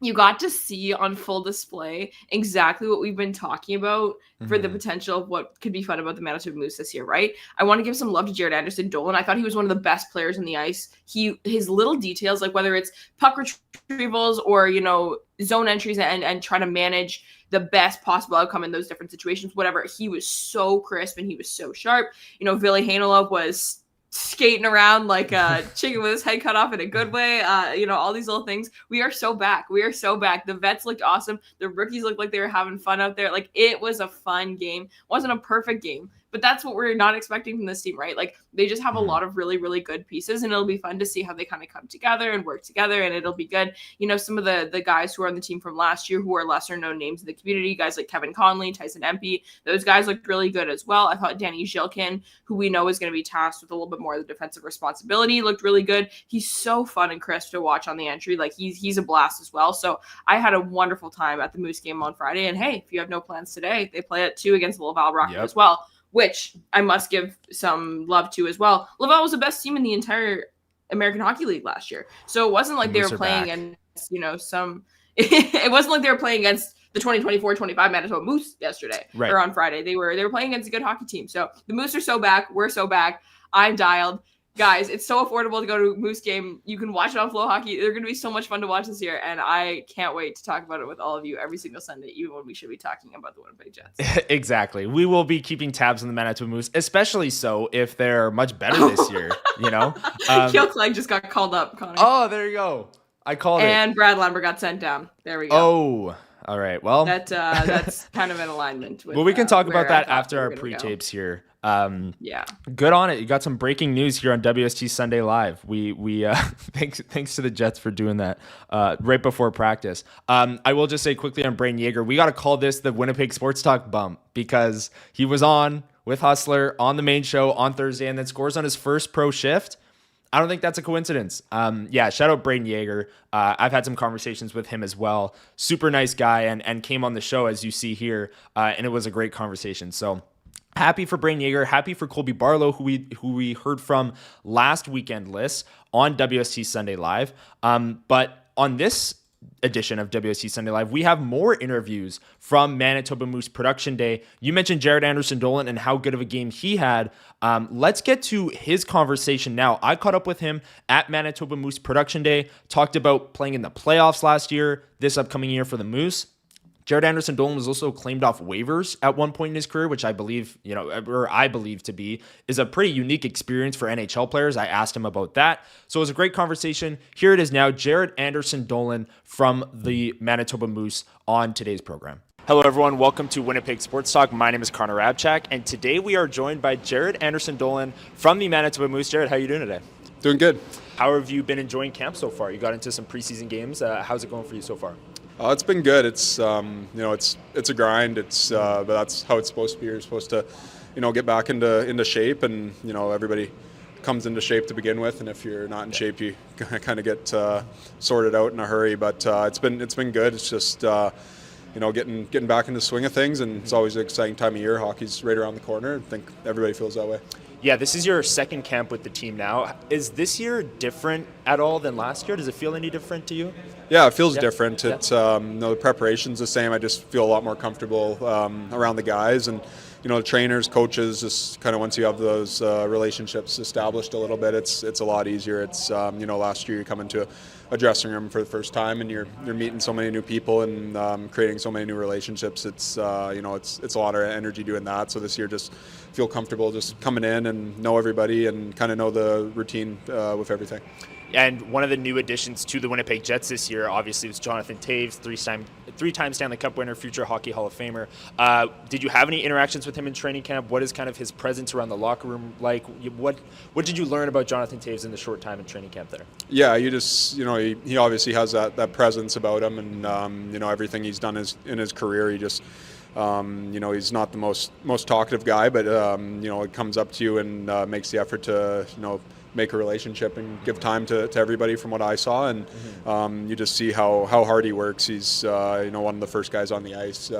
you got to see on full display exactly what we've been talking about for the potential of what could be fun about the Manitoba Moose this year, right? I want to give some love to Jaret Anderson-Dolan. I thought he was one of the best players on the ice. His little details, like whether it's puck retrievals or, zone entries and trying to manage the best possible outcome in those different situations, whatever, he was so crisp and he was so sharp. Ville Heinola was skating around like a chicken with his head cut off in a good way. All these little things. We are so back. The vets looked awesome. The rookies looked like they were having fun out there. Like, it was a fun game. It wasn't a perfect game, but that's what we're not expecting from this team, right? Like, they just have a lot of really, really good pieces, and it'll be fun to see how they kind of come together and work together, and it'll be good. Some of the guys who are on the team from last year who are lesser known names in the community, guys like Kevin Conley, Tyson Empey, those guys looked really good as well. I thought Danny Zhilkin, who we know is going to be tasked with a little bit more of the defensive responsibility, looked really good. He's so fun and crisp to watch on the entry. Like, he's a blast as well. So I had a wonderful time at the Moose game on Friday, and hey, if you have no plans today, they play at 2 against the Laval Rocket as well, which I must give some love to as well. Laval was the best team in the entire American Hockey League last year. So it wasn't like they were playing against, it wasn't like they were playing against the 2024-25 Manitoba Moose yesterday or on Friday. They were playing against a good hockey team. So the Moose are so back. We're so back. I'm dialed. Guys, it's so affordable to go to a Moose game. You can watch it on Flow Hockey. They're going to be so much fun to watch this year, and I can't wait to talk about it with all of you every single Sunday, even when we should be talking about the Winnipeg Jets. Exactly. We will be keeping tabs on the Manitoba Moose, especially so if they're much better this year, Keel Clegg just got called up, Connor. Oh, there you go. I called it. And Brad Lambert got sent down. There we go. Oh, all right. Well, that's kind of in alignment with we can talk about that after our pre-tapes here. Good on it. You got some breaking news here on WST Sunday Live. We thanks to the Jets for doing that right before practice. I will just say quickly on Braden Yeager, we got to call this the Winnipeg Sports Talk bump because he was on with Hustler on the main show on Thursday and then scores on his first pro shift. I don't think that's a coincidence. Shout out Braden Yeager. I've had some conversations with him as well. Super nice guy and came on the show as you see here, and it was a great conversation. So Happy for Brain Yeager, happy for Colby Barlow, who we heard from last weekend, Lyss, on WST Sunday Live. But on this edition of WST Sunday Live, we have more interviews from Manitoba Moose Production Day. You mentioned Jaret Anderson-Dolan and how good of a game he had. Let's get to his conversation now. I caught up with him at Manitoba Moose Production Day, talked about playing in the playoffs last year, this upcoming year for the Moose. Jaret Anderson-Dolan was also claimed off waivers at one point in his career, which I believe to be is a pretty unique experience for NHL players. I asked him about that. So it was a great conversation. Here it is now, Jaret Anderson-Dolan from the Manitoba Moose on today's program. Hello, everyone. Welcome to Winnipeg Sports Talk. My name is Connor Hrabchak, and today we are joined by Jaret Anderson-Dolan from the Manitoba Moose. Jaret, how are you doing today? Doing good. How have you been enjoying camp so far? You got into some preseason games. How's it going for you so far? It's been good. It's it's a grind. But that's how it's supposed to be. You're supposed to, get back into shape, and everybody comes into shape to begin with. And if you're not in shape, you kind of get sorted out in a hurry. But it's been good. It's just getting back into the swing of things, and it's always an exciting time of year. Hockey's right around the corner. I think everybody feels that way. Yeah, this is your second camp with the team now. Is this year different at all than last year? Does it feel any different to you? Yeah, it feels different. It's the preparation's the same. I just feel a lot more comfortable around the guys, and the trainers, coaches. Just kind of once you have those relationships established a little bit, it's a lot easier. It's last year you come into a dressing room for the first time, and you're meeting so many new people and creating so many new relationships. It's it's a lot of energy doing that. So this year, just feel comfortable just coming in and know everybody and kind of know the routine with everything. And one of the new additions to the Winnipeg Jets this year, obviously, was Jonathan Toews, three-time Stanley Cup winner, future Hockey Hall of Famer. Did you have any interactions with him in training camp? What is kind of his presence around the locker room like? What did you learn about Jonathan Toews in the short time in training camp there? Yeah, you just he obviously has that presence about him, and everything he's done in his career. He just he's not the most talkative guy, but it comes up to you and makes the effort to make a relationship and give time to everybody from what I saw, and you just see how hard he works. He's one of the first guys on the ice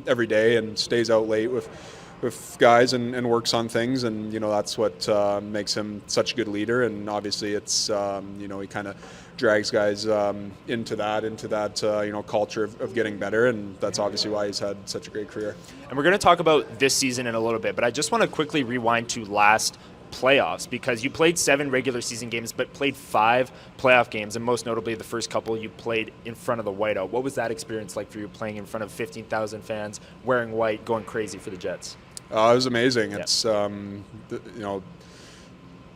every day and stays out late with guys and works on things, and that's what makes him such a good leader. And obviously it's he kind of drags guys into that culture of getting better, and that's obviously why he's had such a great career. And we're going to talk about this season in a little bit, but I just want to quickly rewind to last playoffs, because you played 7 regular season games but played 5 playoff games, and most notably the first couple you played in front of the whiteout. What was that experience like for you, playing in front of 15,000 fans, wearing white, going crazy for the Jets? It was amazing. Yeah. It's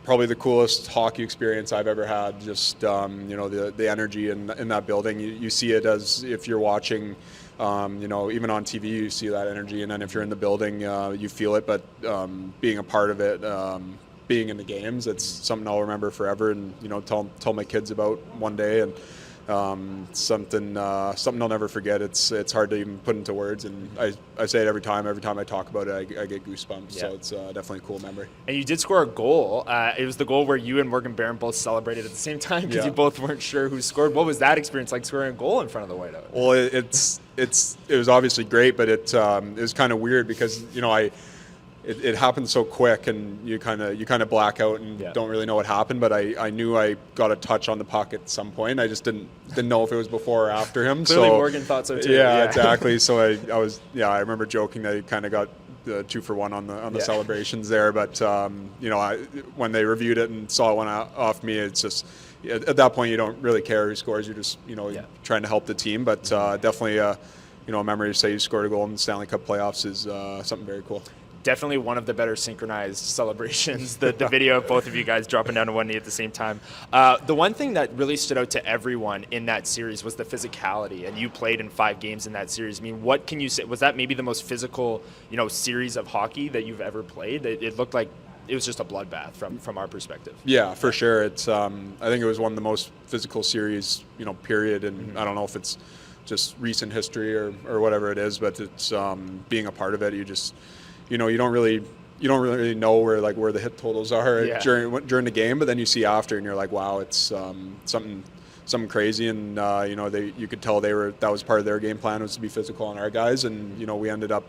probably the coolest hockey experience I've ever had. Just the energy in that building. You see it as if you're watching. Even on TV, you see that energy, and then if you're in the building, you feel it. But being a part of it, being in the games, it's something I'll remember forever, and tell my kids about one day, and something I'll never forget. It's hard to even put into words, and I say it every time I talk about it, I get goosebumps. Yeah. So it's definitely a cool memory. And you did score a goal. It was the goal where you and Morgan Barron both celebrated at the same time, because you both weren't sure who scored. What was that experience like, scoring a goal in front of the whiteout? Well, it was obviously great, but it was kind of weird because it happened so quick, and you kind of black out and don't really know what happened. But I knew I got a touch on the puck at some point. I just didn't know if it was before or after him. Clearly, Morgan thought so too. Yeah, exactly. So I remember joking that he kind of got 2-for-1 on the celebrations there. But when they reviewed it and saw it went off me, it's just at that point you don't really care who scores. You're just trying to help the team. But definitely a memory to say you scored a goal in the Stanley Cup playoffs is something very cool. Definitely one of the better synchronized celebrations. The video of both of you guys dropping down to one knee at the same time. The one thing that really stood out to everyone in that series was the physicality, and you played in 5 games in that series. I mean, what can you say? Was that maybe the most physical, series of hockey that you've ever played? It looked like it was just a bloodbath from our perspective. Yeah, for sure. It's I think it was one of the most physical series, period. And I don't know if it's just recent history or whatever it is, but it's being a part of it. You just you don't really know where the hit totals are during the game, but then you see after and you're like, wow, it's something crazy. And you could tell that was part of their game plan, was to be physical on our guys, and we ended up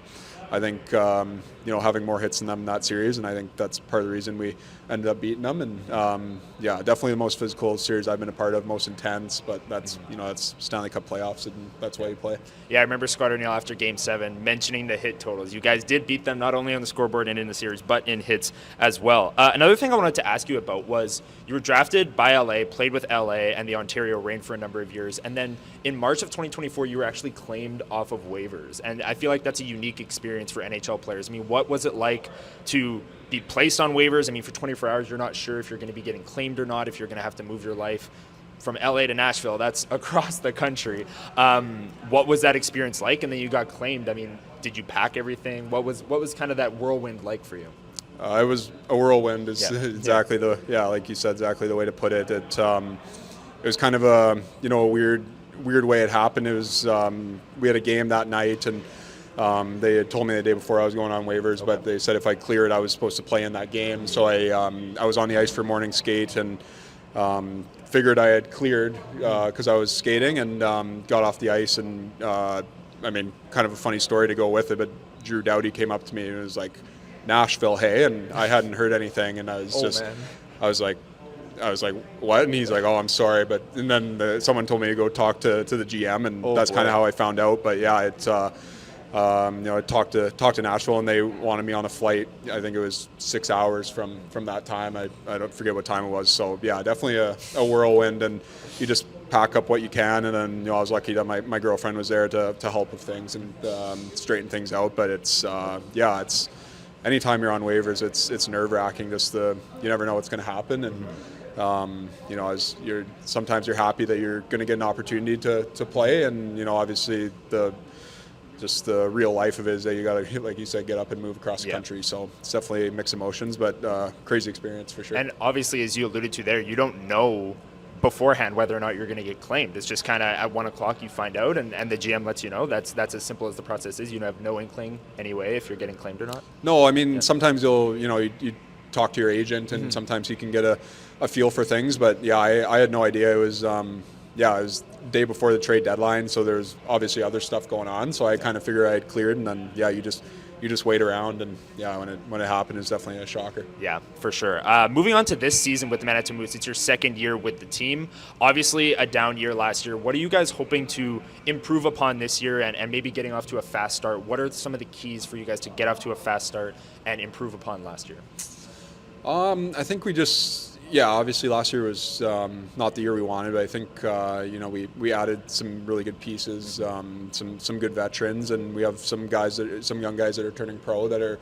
I think having more hits than them in that series, and I think that's part of the reason we ended up beating them. And definitely the most physical series I've been a part of, most intense. But that's that's Stanley Cup playoffs, and that's why you play. Yeah, I remember Scott O'Neill after Game 7 mentioning the hit totals. You guys did beat them not only on the scoreboard and in the series, but in hits as well. Another thing I wanted to ask you about was you were drafted by LA, played with LA and the Ontario Reign for a number of years, and then in March of 2024, you were actually claimed off of waivers. And I feel like that's a unique experience for NHL players. I mean, what was it like to be placed on waivers? I mean, for 24 hours, you're not sure if you're going to be getting claimed or not, if you're going to have to move your life from LA to Nashville. That's across the country. What was that experience like? And then you got claimed. I mean, did you pack everything? What was kind of that whirlwind like for you? It was a whirlwind is exactly like you said, exactly the way to put it. It was kind of a weird way it happened. It was we had a game that night, and they had told me the day before I was going on waivers, but they said if I cleared, I was supposed to play in that game. So I was on the ice for morning skate and figured I had cleared because I was skating, and got off the ice. And kind of a funny story to go with it, but Drew Doughty came up to me and was like, "Nashville, hey," and I hadn't heard anything, and I was like, what? And he's like, "Oh, I'm sorry," and then someone told me to go talk to the GM, and that's kind of how I found out. But yeah, I talked to Nashville, and they wanted me on a flight. I think it was 6 hours from that time. I don't forget what time it was. So yeah, definitely a whirlwind, and you just pack up what you can. And then I was lucky that my girlfriend was there to help with things and straighten things out. But it's anytime you're on waivers, it's nerve-wracking. Just you never know what's going to happen, and sometimes you're happy that you're going to get an opportunity to play, and obviously the real life of it is that you got to, like you said, get up and move across the country. So it's definitely mixed emotions, but crazy experience for sure. And obviously, as you alluded to there, you don't know beforehand whether or not you're going to get claimed. It's just kind of at 1 o'clock you find out, and the GM lets you know. That's as simple as the process is. You have no inkling anyway if you're getting claimed or not. No, I mean sometimes you talk to your agent, and sometimes you can get a feel for things. But yeah, I had no idea. It was it was the day before the trade deadline, so there's obviously other stuff going on. So I kind of figured I had cleared, and then you just wait around, and when it happened, it's definitely a shocker. Yeah, for sure. Moving on to this season with the Manitoba Moose, it's your second year with the team. Obviously, a down year last year. What are you guys hoping to improve upon this year, and maybe getting off to a fast start? What are some of the keys for you guys to get off to a fast start and improve upon last year? I think we just. Yeah, obviously last year was not the year we wanted, but I think we added some really good pieces, some good veterans, and we have some young guys that are turning pro that are,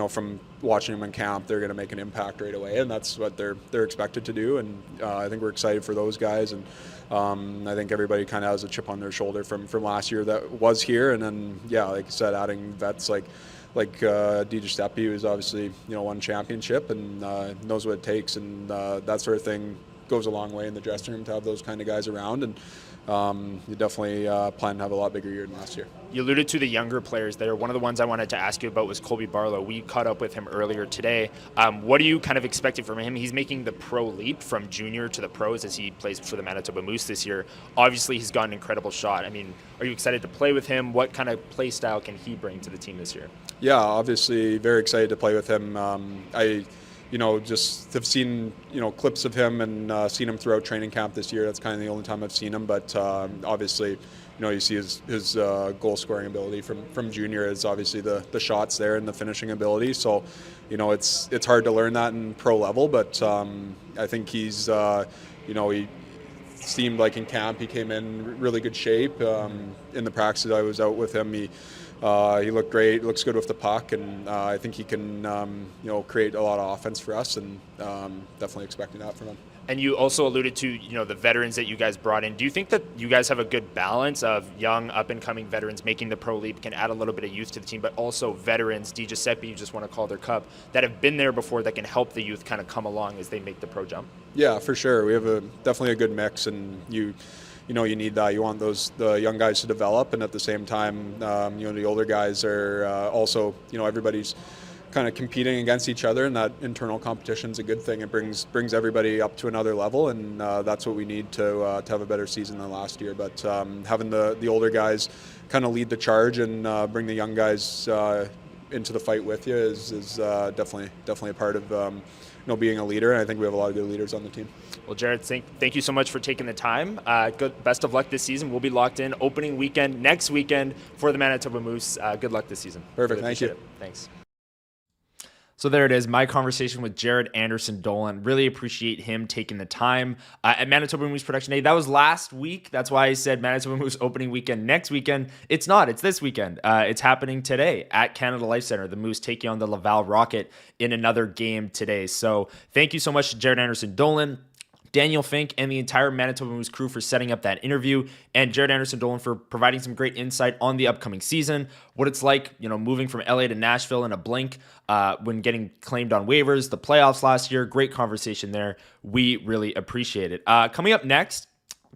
from watching them in camp, they're going to make an impact right away, and that's what they're expected to do. And I think we're excited for those guys, and I think everybody kind of has a chip on their shoulder from last year that was here, and then like you said, adding vets like Di Giuseppe, who's obviously won championship and knows what it takes, and that sort of thing goes a long way in the dressing room to have those kind of guys around. And you definitely plan to have a lot bigger year than last year. You alluded to the younger players there. One of the ones I wanted to ask you about was Colby Barlow. We caught up with him earlier today. What are you kind of expecting from him? He's making the pro leap from junior to the pros as he plays for the Manitoba Moose this year. Obviously, he's got an incredible shot. I mean, are you excited to play with him? What kind of play style can he bring to the team this year? Yeah, obviously very excited to play with him. I just have seen, clips of him and seen him throughout training camp this year. That's kind of the only time I've seen him. But obviously, you see his goal scoring ability from junior is obviously the shots there and the finishing ability. So, it's hard to learn that in pro level. But I think he's, he seemed like in camp he came in really good shape. In the practices I was out with him, he looked great, looks good with the puck, and I think he can create a lot of offense for us, and definitely expecting that from him. And you also alluded to the veterans that you guys brought in. Do you think that you guys have a good balance of young up-and-coming veterans making the pro leap, can add a little bit of youth to the team, but also veterans, Di Giuseppe, you just want to call their cup, that have been there before that can help the youth kind of come along as they make the pro jump? Yeah, for sure. We have definitely a good mix, and you need that. You want the young guys to develop, and at the same time, the older guys are also, everybody's kind of competing against each other, and that internal competition is a good thing. It brings everybody up to another level, and that's what we need to have a better season than last year. But having the older guys kind of lead the charge and bring the young guys into the fight with you is definitely a part of being a leader. And I think we have a lot of good leaders on the team. Well, Jaret, thank you so much for taking the time. Best of luck this season. We'll be locked in opening weekend next weekend for the Manitoba Moose. Good luck this season. Perfect. Really Thank you. Thanks. So there it is, my conversation with Jaret Anderson-Dolan. Really appreciate him taking the time at Manitoba Moose Production Day. That was last week. That's why I said Manitoba Moose opening weekend next weekend. It's not. It's this weekend. It's happening today at Canada Life Center. The Moose taking on the Laval Rocket in another game today. So thank you so much to Jaret Anderson-Dolan, Daniel Fink, and the entire Manitoba Moose crew for setting up that interview, and Jaret Anderson-Dolan for providing some great insight on the upcoming season, what it's like, moving from LA to Nashville in a blink when getting claimed on waivers, the playoffs last year. Great conversation there. We really appreciate it. Coming up next,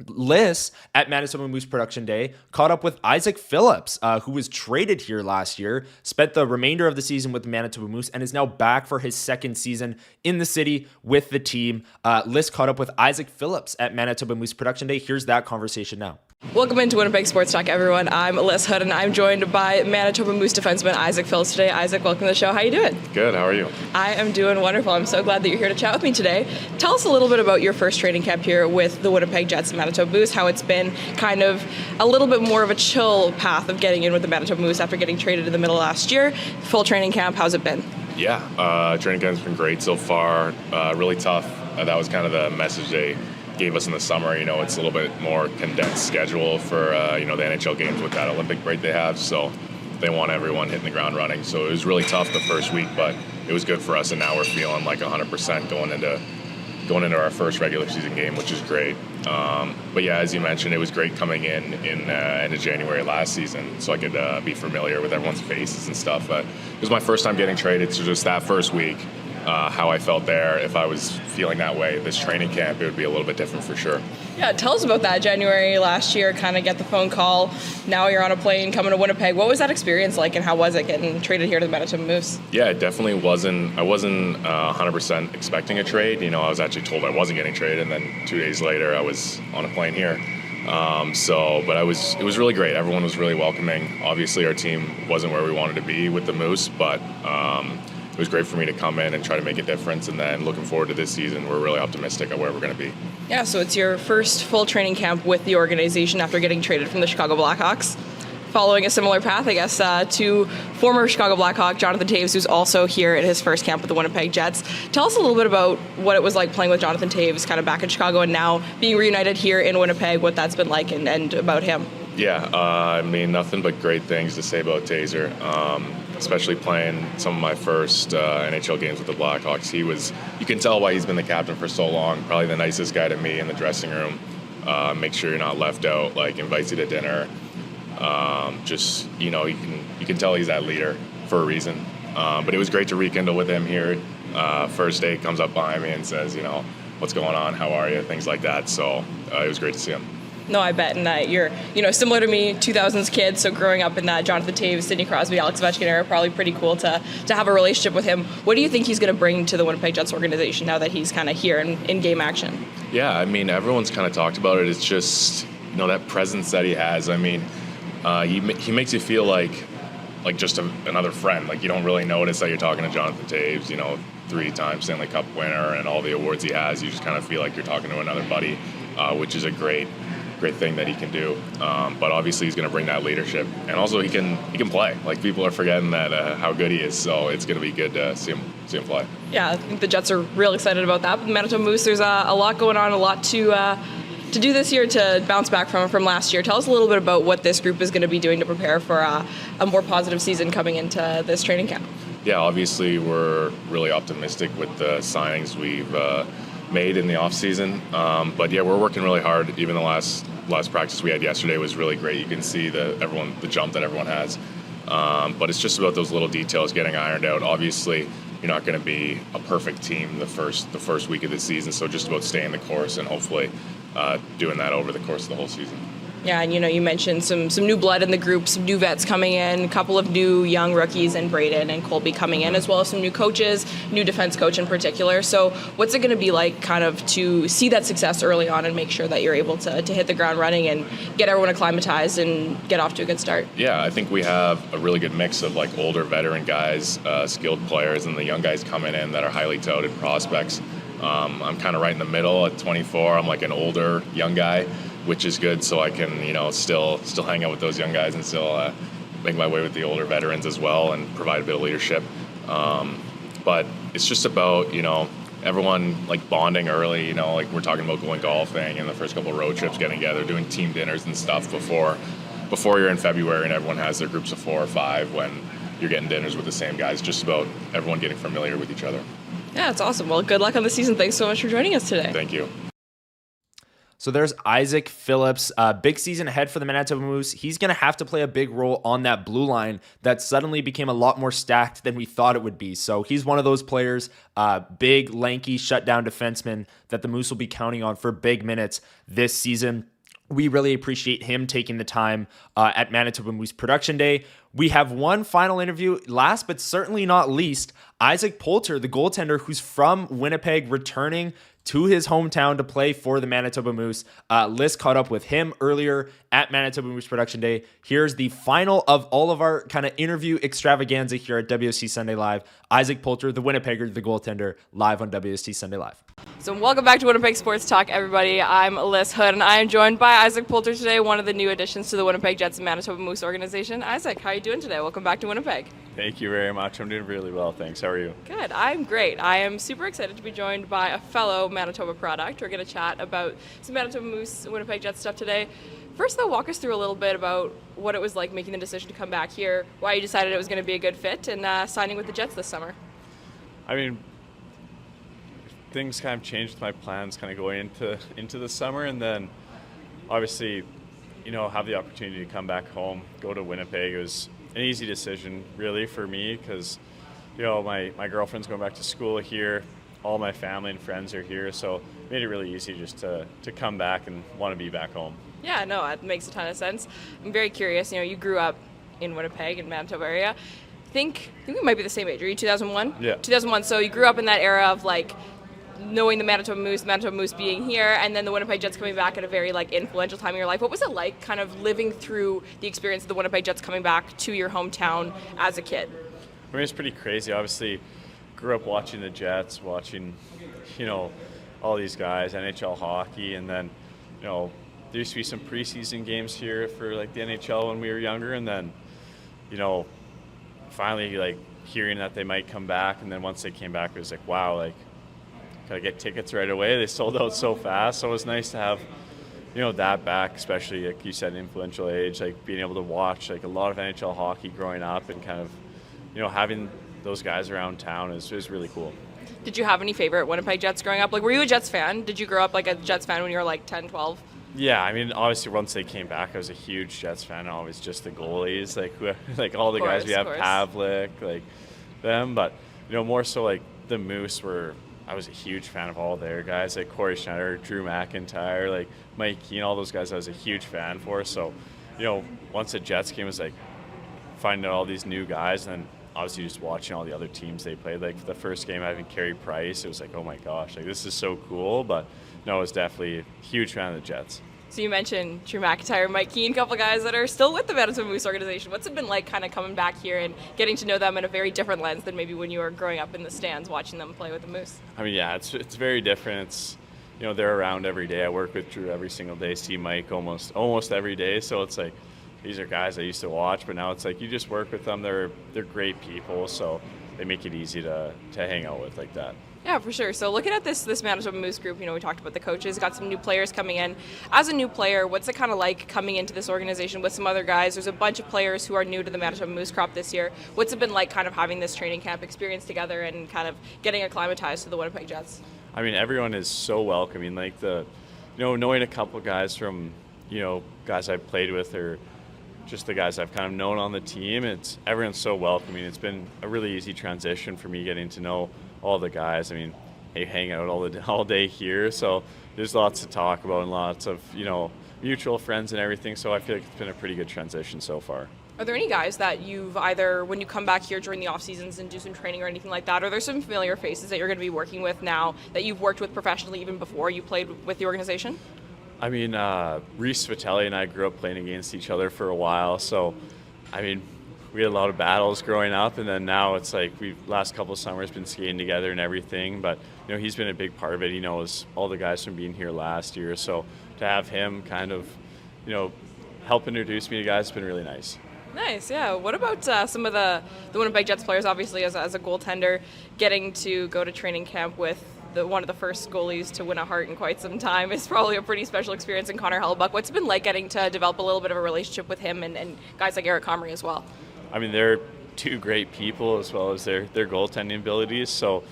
Lyss at Manitoba Moose Production Day caught up with Isaak Phillips, who was traded here last year, spent the remainder of the season with the Manitoba Moose, and is now back for his second season in the city with the team. Lyss caught up with Isaak Phillips at Manitoba Moose Production Day. Here's that conversation now. Welcome into Winnipeg Sports Talk, everyone. I'm Lyss Houde, and I'm joined by Manitoba Moose defenseman Isaak Phillips today. Isaac, welcome to the show. How you doing? Good. How are you? I am doing wonderful. I'm so glad that you're here to chat with me today. Tell us a little bit about your first training camp here with the Winnipeg Jets and Manitoba Moose, how it's been kind of a little bit more of a chill path of getting in with the Manitoba Moose after getting traded in the middle of last year. Full training camp, how's it been? Yeah, training camp's been great so far. Really tough. That was kind of the message they gave us in the summer. It's a little bit more condensed schedule for the NHL games with that Olympic break they have, so they want everyone hitting the ground running. So it was really tough the first week, but it was good for us, and now we're feeling like 100% going into our first regular season game, which is great. But yeah, as you mentioned, it was great coming in end of January last season, so I could be familiar with everyone's faces and stuff. But it was my first time getting traded, so just that first week, how I felt there. If I was feeling that way this training camp, it would be a little bit different for sure. Yeah, tell us about that. January last year, kind of get the phone call. Now you're on a plane coming to Winnipeg. What was that experience like, and how was it getting traded here to the Manitoba Moose? Yeah, it definitely wasn't. I wasn't 100% expecting a trade. I was actually told I wasn't getting traded, and then 2 days later, I was on a plane here. But it was really great. Everyone was really welcoming. Obviously, our team wasn't where we wanted to be with the Moose, but it was great for me to come in and try to make a difference. And then looking forward to this season, we're really optimistic of where we're going to be. Yeah, so it's your first full training camp with the organization after getting traded from the Chicago Blackhawks. Following a similar path, I guess, to former Chicago Blackhawk Jonathan Toews, who's also here at his first camp with the Winnipeg Jets. Tell us a little bit about what it was like playing with Jonathan Toews kind of back in Chicago and now being reunited here in Winnipeg, what that's been like and about him. Yeah, nothing but great things to say about Taser. Especially playing some of my first NHL games with the Blackhawks. You can tell why he's been the captain for so long. Probably the nicest guy to me in the dressing room. Make sure you're not left out, invites you to dinner. You can tell he's that leader for a reason. But it was great to rekindle with him here. First day, comes up behind me and says, what's going on, how are you, things like that. So it was great to see him. No, I bet. And you're, similar to me, 2000s kid, so growing up in that Jonathan Toews, Sidney Crosby, Alex Ovechkin era, probably pretty cool to have a relationship with him. What do you think he's going to bring to the Winnipeg Jets organization now that he's kind of here in game action? Yeah, everyone's kind of talked about it. It's just, that presence that he has. He makes you feel like just another friend. You don't really notice that you're talking to Jonathan Toews, 3-time Stanley Cup winner and all the awards he has. You just kind of feel like you're talking to another buddy, which is a great thing that he can do. But obviously he's going to bring that leadership, and also he can play. People are forgetting that how good he is, so it's going to be good to see him play. Yeah, I think the Jets are real excited about that. But the Manitoba Moose, there's a lot going on, a lot to do this year to bounce back from last year. Tell us a little bit about what this group is going to be doing to prepare for a more positive season coming into this training camp. Yeah, obviously we're really optimistic with the signings we've made in the off season, but yeah, we're working really hard. Even the last practice we had yesterday was really great. You can see the jump that everyone has, but it's just about those little details getting ironed out. Obviously, you're not going to be a perfect team the first week of the season, so just about staying the course and hopefully doing that over the course of the whole season. Yeah, and you mentioned some new blood in the group, some new vets coming in, a couple of new young rookies, and Braden and Colby coming in, as well as some new coaches, new defense coach in particular. So what's it going to be like kind of to see that success early on and make sure that you're able to hit the ground running and get everyone acclimatized and get off to a good start? Yeah, I think we have a really good mix of like older veteran guys, skilled players, and the young guys coming in that are highly touted prospects. I'm kind of right in the middle at 24. I'm like an older young guy, which is good, so I can still hang out with those young guys and still make my way with the older veterans as well and provide a bit of leadership. But it's just about everyone like bonding early. Like we're talking about going golfing and the first couple of road trips, getting together, doing team dinners and stuff before you're in February and everyone has their groups of 4 or 5 when you're getting dinners with the same guys. Just about everyone getting familiar with each other. Yeah, it's awesome. Well, good luck on the season. Thanks so much for joining us today. Thank you. So there's Isaak Phillips, big season ahead for the Manitoba Moose. He's going to have to play a big role on that blue line that suddenly became a lot more stacked than we thought it would be. So he's one of those players, big, lanky, shutdown defenseman that the Moose will be counting on for big minutes this season. We really appreciate him taking the time at Manitoba Moose Production Day. We have one final interview, last but certainly not least, Isaac Poulter, the goaltender who's from Winnipeg, returning to his hometown to play for the Manitoba Moose. Lyss caught up with him earlier at Manitoba Moose Production Day. Here's the final of all of our kind of interview extravaganza here at WST Sunday Live. Isaac Poulter, the Winnipegger, the goaltender, live on WST Sunday Live. So welcome back to Winnipeg Sports Talk, everybody. I'm Lyss Houde, and I am joined by Isaac Poulter today, one of the new additions to the Winnipeg Jets and Manitoba Moose organization. Isaac, how are you doing today? Welcome back to Winnipeg. Thank you very much. I'm doing really well, thanks. How are you? Good. I'm great. I am super excited to be joined by a fellow Manitoba product. We're going to chat about some Manitoba Moose and Winnipeg Jets stuff today. First, though, walk us through a little bit about what it was like making the decision to come back here, why you decided it was going to be a good fit, and signing with the Jets this summer. I mean, things kind of changed with my plans kind of going into the summer, and then obviously, have the opportunity to come back home, go to Winnipeg. It was an easy decision really for me because, my girlfriend's going back to school here, all my family and friends are here, so it made it really easy just to come back and want to be back home. Yeah, no, it makes a ton of sense. I'm very curious, you grew up in Winnipeg, in Manitoba area. I think we might be the same age. Are you 2001? Yeah. 2001, so you grew up in that era of knowing the Manitoba Moose being here, and then the Winnipeg Jets coming back at a very influential time in your life. What was it like kind of living through the experience of the Winnipeg Jets coming back to your hometown as a kid? I mean, it's pretty crazy. Obviously, grew up watching the Jets, watching, all these guys, NHL hockey, and then, there used to be some preseason games here for the NHL when we were younger, and then, finally hearing that they might come back, and then once they came back, it was wow, gotta get tickets right away. They sold out so fast, so it was nice to have, that back, especially like you said, influential age, being able to watch a lot of NHL hockey growing up and kind of, having those guys around town is really cool. Did you have any favorite Winnipeg Jets growing up? Were you a Jets fan? Did you grow up a Jets fan when you were 10, 12? Yeah, I mean, obviously once they came back, I was a huge Jets fan. Always just the goalies, all the guys we have, Pavlik, them, but more so the Moose were. I was a huge fan of all their guys, Corey Schneider, Drew McIntyre, Mike Keane, all those guys I was a huge fan for. So, once the Jets came, it was finding out all these new guys, and then obviously just watching all the other teams they played. The first game having Carey Price, it was oh my gosh, this is so cool. But no, I was definitely a huge fan of the Jets. So you mentioned Drew McIntyre, Mike Keane, a couple guys that are still with the Manitoba Moose organization. What's it been like kind of coming back here and getting to know them in a very different lens than maybe when you were growing up in the stands watching them play with the Moose? I mean, yeah, it's very different. It's, they're around every day. I work with Drew every single day, see Mike almost every day. So it's these are guys I used to watch, but now it's you just work with them. They're great people, so they make it easy to hang out with like that. Yeah, for sure. So looking at this Manitoba Moose group, we talked about the coaches, got some new players coming in. As a new player, what's it kind of like coming into this organization with some other guys? There's a bunch of players who are new to the Manitoba Moose crop this year. What's it been like kind of having this training camp experience together and kind of getting acclimatized to the Winnipeg Jets? I mean, everyone is so welcoming. Knowing a couple guys from, guys I've played with or just the guys I've kind of known on the team, everyone's so welcoming. It's been a really easy transition for me getting to know all the guys. I mean, hang out all day here, so there's lots to talk about and lots of mutual friends and everything, so I feel like it's been a pretty good transition so far. Are there any guys that you've either, when you come back here during the off seasons and do some training or anything like that, are there some familiar faces that you're going to be working with now that you've worked with professionally even before you played with the organization? I mean, Reese Vitelli and I grew up playing against each other for a while, so I mean, we had a lot of battles growing up, and then now it's like we've last couple of summers been skating together and everything. But he's been a big part of it. He knows all the guys from being here last year, so to have him kind of, help introduce me to guys has been really nice. Nice, yeah. What about some of the Winnipeg Jets players, obviously as a goaltender, getting to go to training camp with one of the first goalies to win a Hart in quite some time is probably a pretty special experience in Connor Hellebuyck. What's it been like getting to develop a little bit of a relationship with him and guys like Eric Comrie as well? I mean, they're two great people as well as their goaltending abilities. So,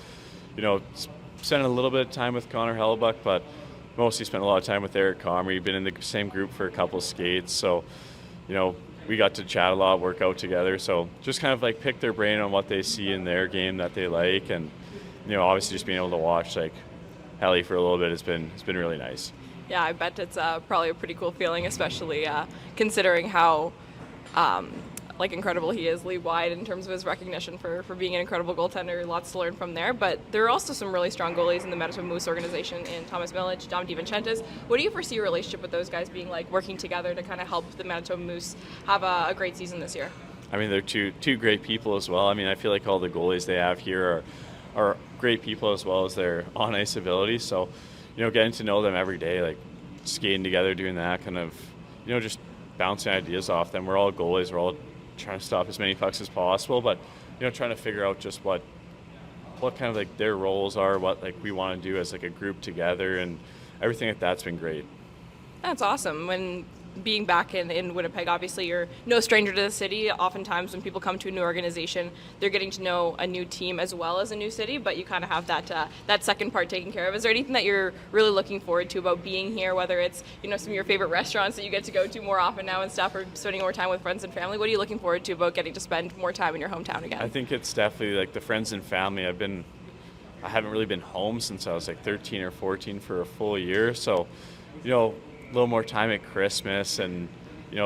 spent a little bit of time with Connor Hellebuyck, but mostly spent a lot of time with Eric Comrie. Been in the same group for a couple of skates. So, we got to chat a lot, work out together. So just kind of like pick their brain on what they see in their game that they like. And, obviously just being able to watch like Helly for a little bit has been really nice. Yeah, I bet it's probably a pretty cool feeling, especially considering how incredible he is league-wide in terms of his recognition for being an incredible goaltender. Lots to learn from there. But there are also some really strong goalies in the Manitoba Moose organization in Thomas Milic, Dom DiVincentis. What do you foresee your relationship with those guys being like, working together to kind of help the Manitoba Moose have a great season this year? I mean, they're two great people as well. I mean, I feel like all the goalies they have here are great people as well as their on-ice ability. So, getting to know them every day, like skating together, doing that kind of, just bouncing ideas off them. We're all goalies. We're all trying to stop as many pucks as possible, but trying to figure out just what kind of like their roles are, what like we want to do as like a group together, and everything like that's been great. That's awesome. When being back in Winnipeg, obviously you're no stranger to the city. Oftentimes when people come to a new organization, they're getting to know a new team as well as a new city, but you kind of have that second part taken care of. Is there anything that you're really looking forward to about being here, whether it's some of your favorite restaurants that you get to go to more often now and stuff, or spending more time with friends and family? What are you looking forward to about getting to spend more time in your hometown again? I think it's definitely like the friends and family. I haven't really been home since I was like 13 or 14 for a full year, so a little more time at Christmas and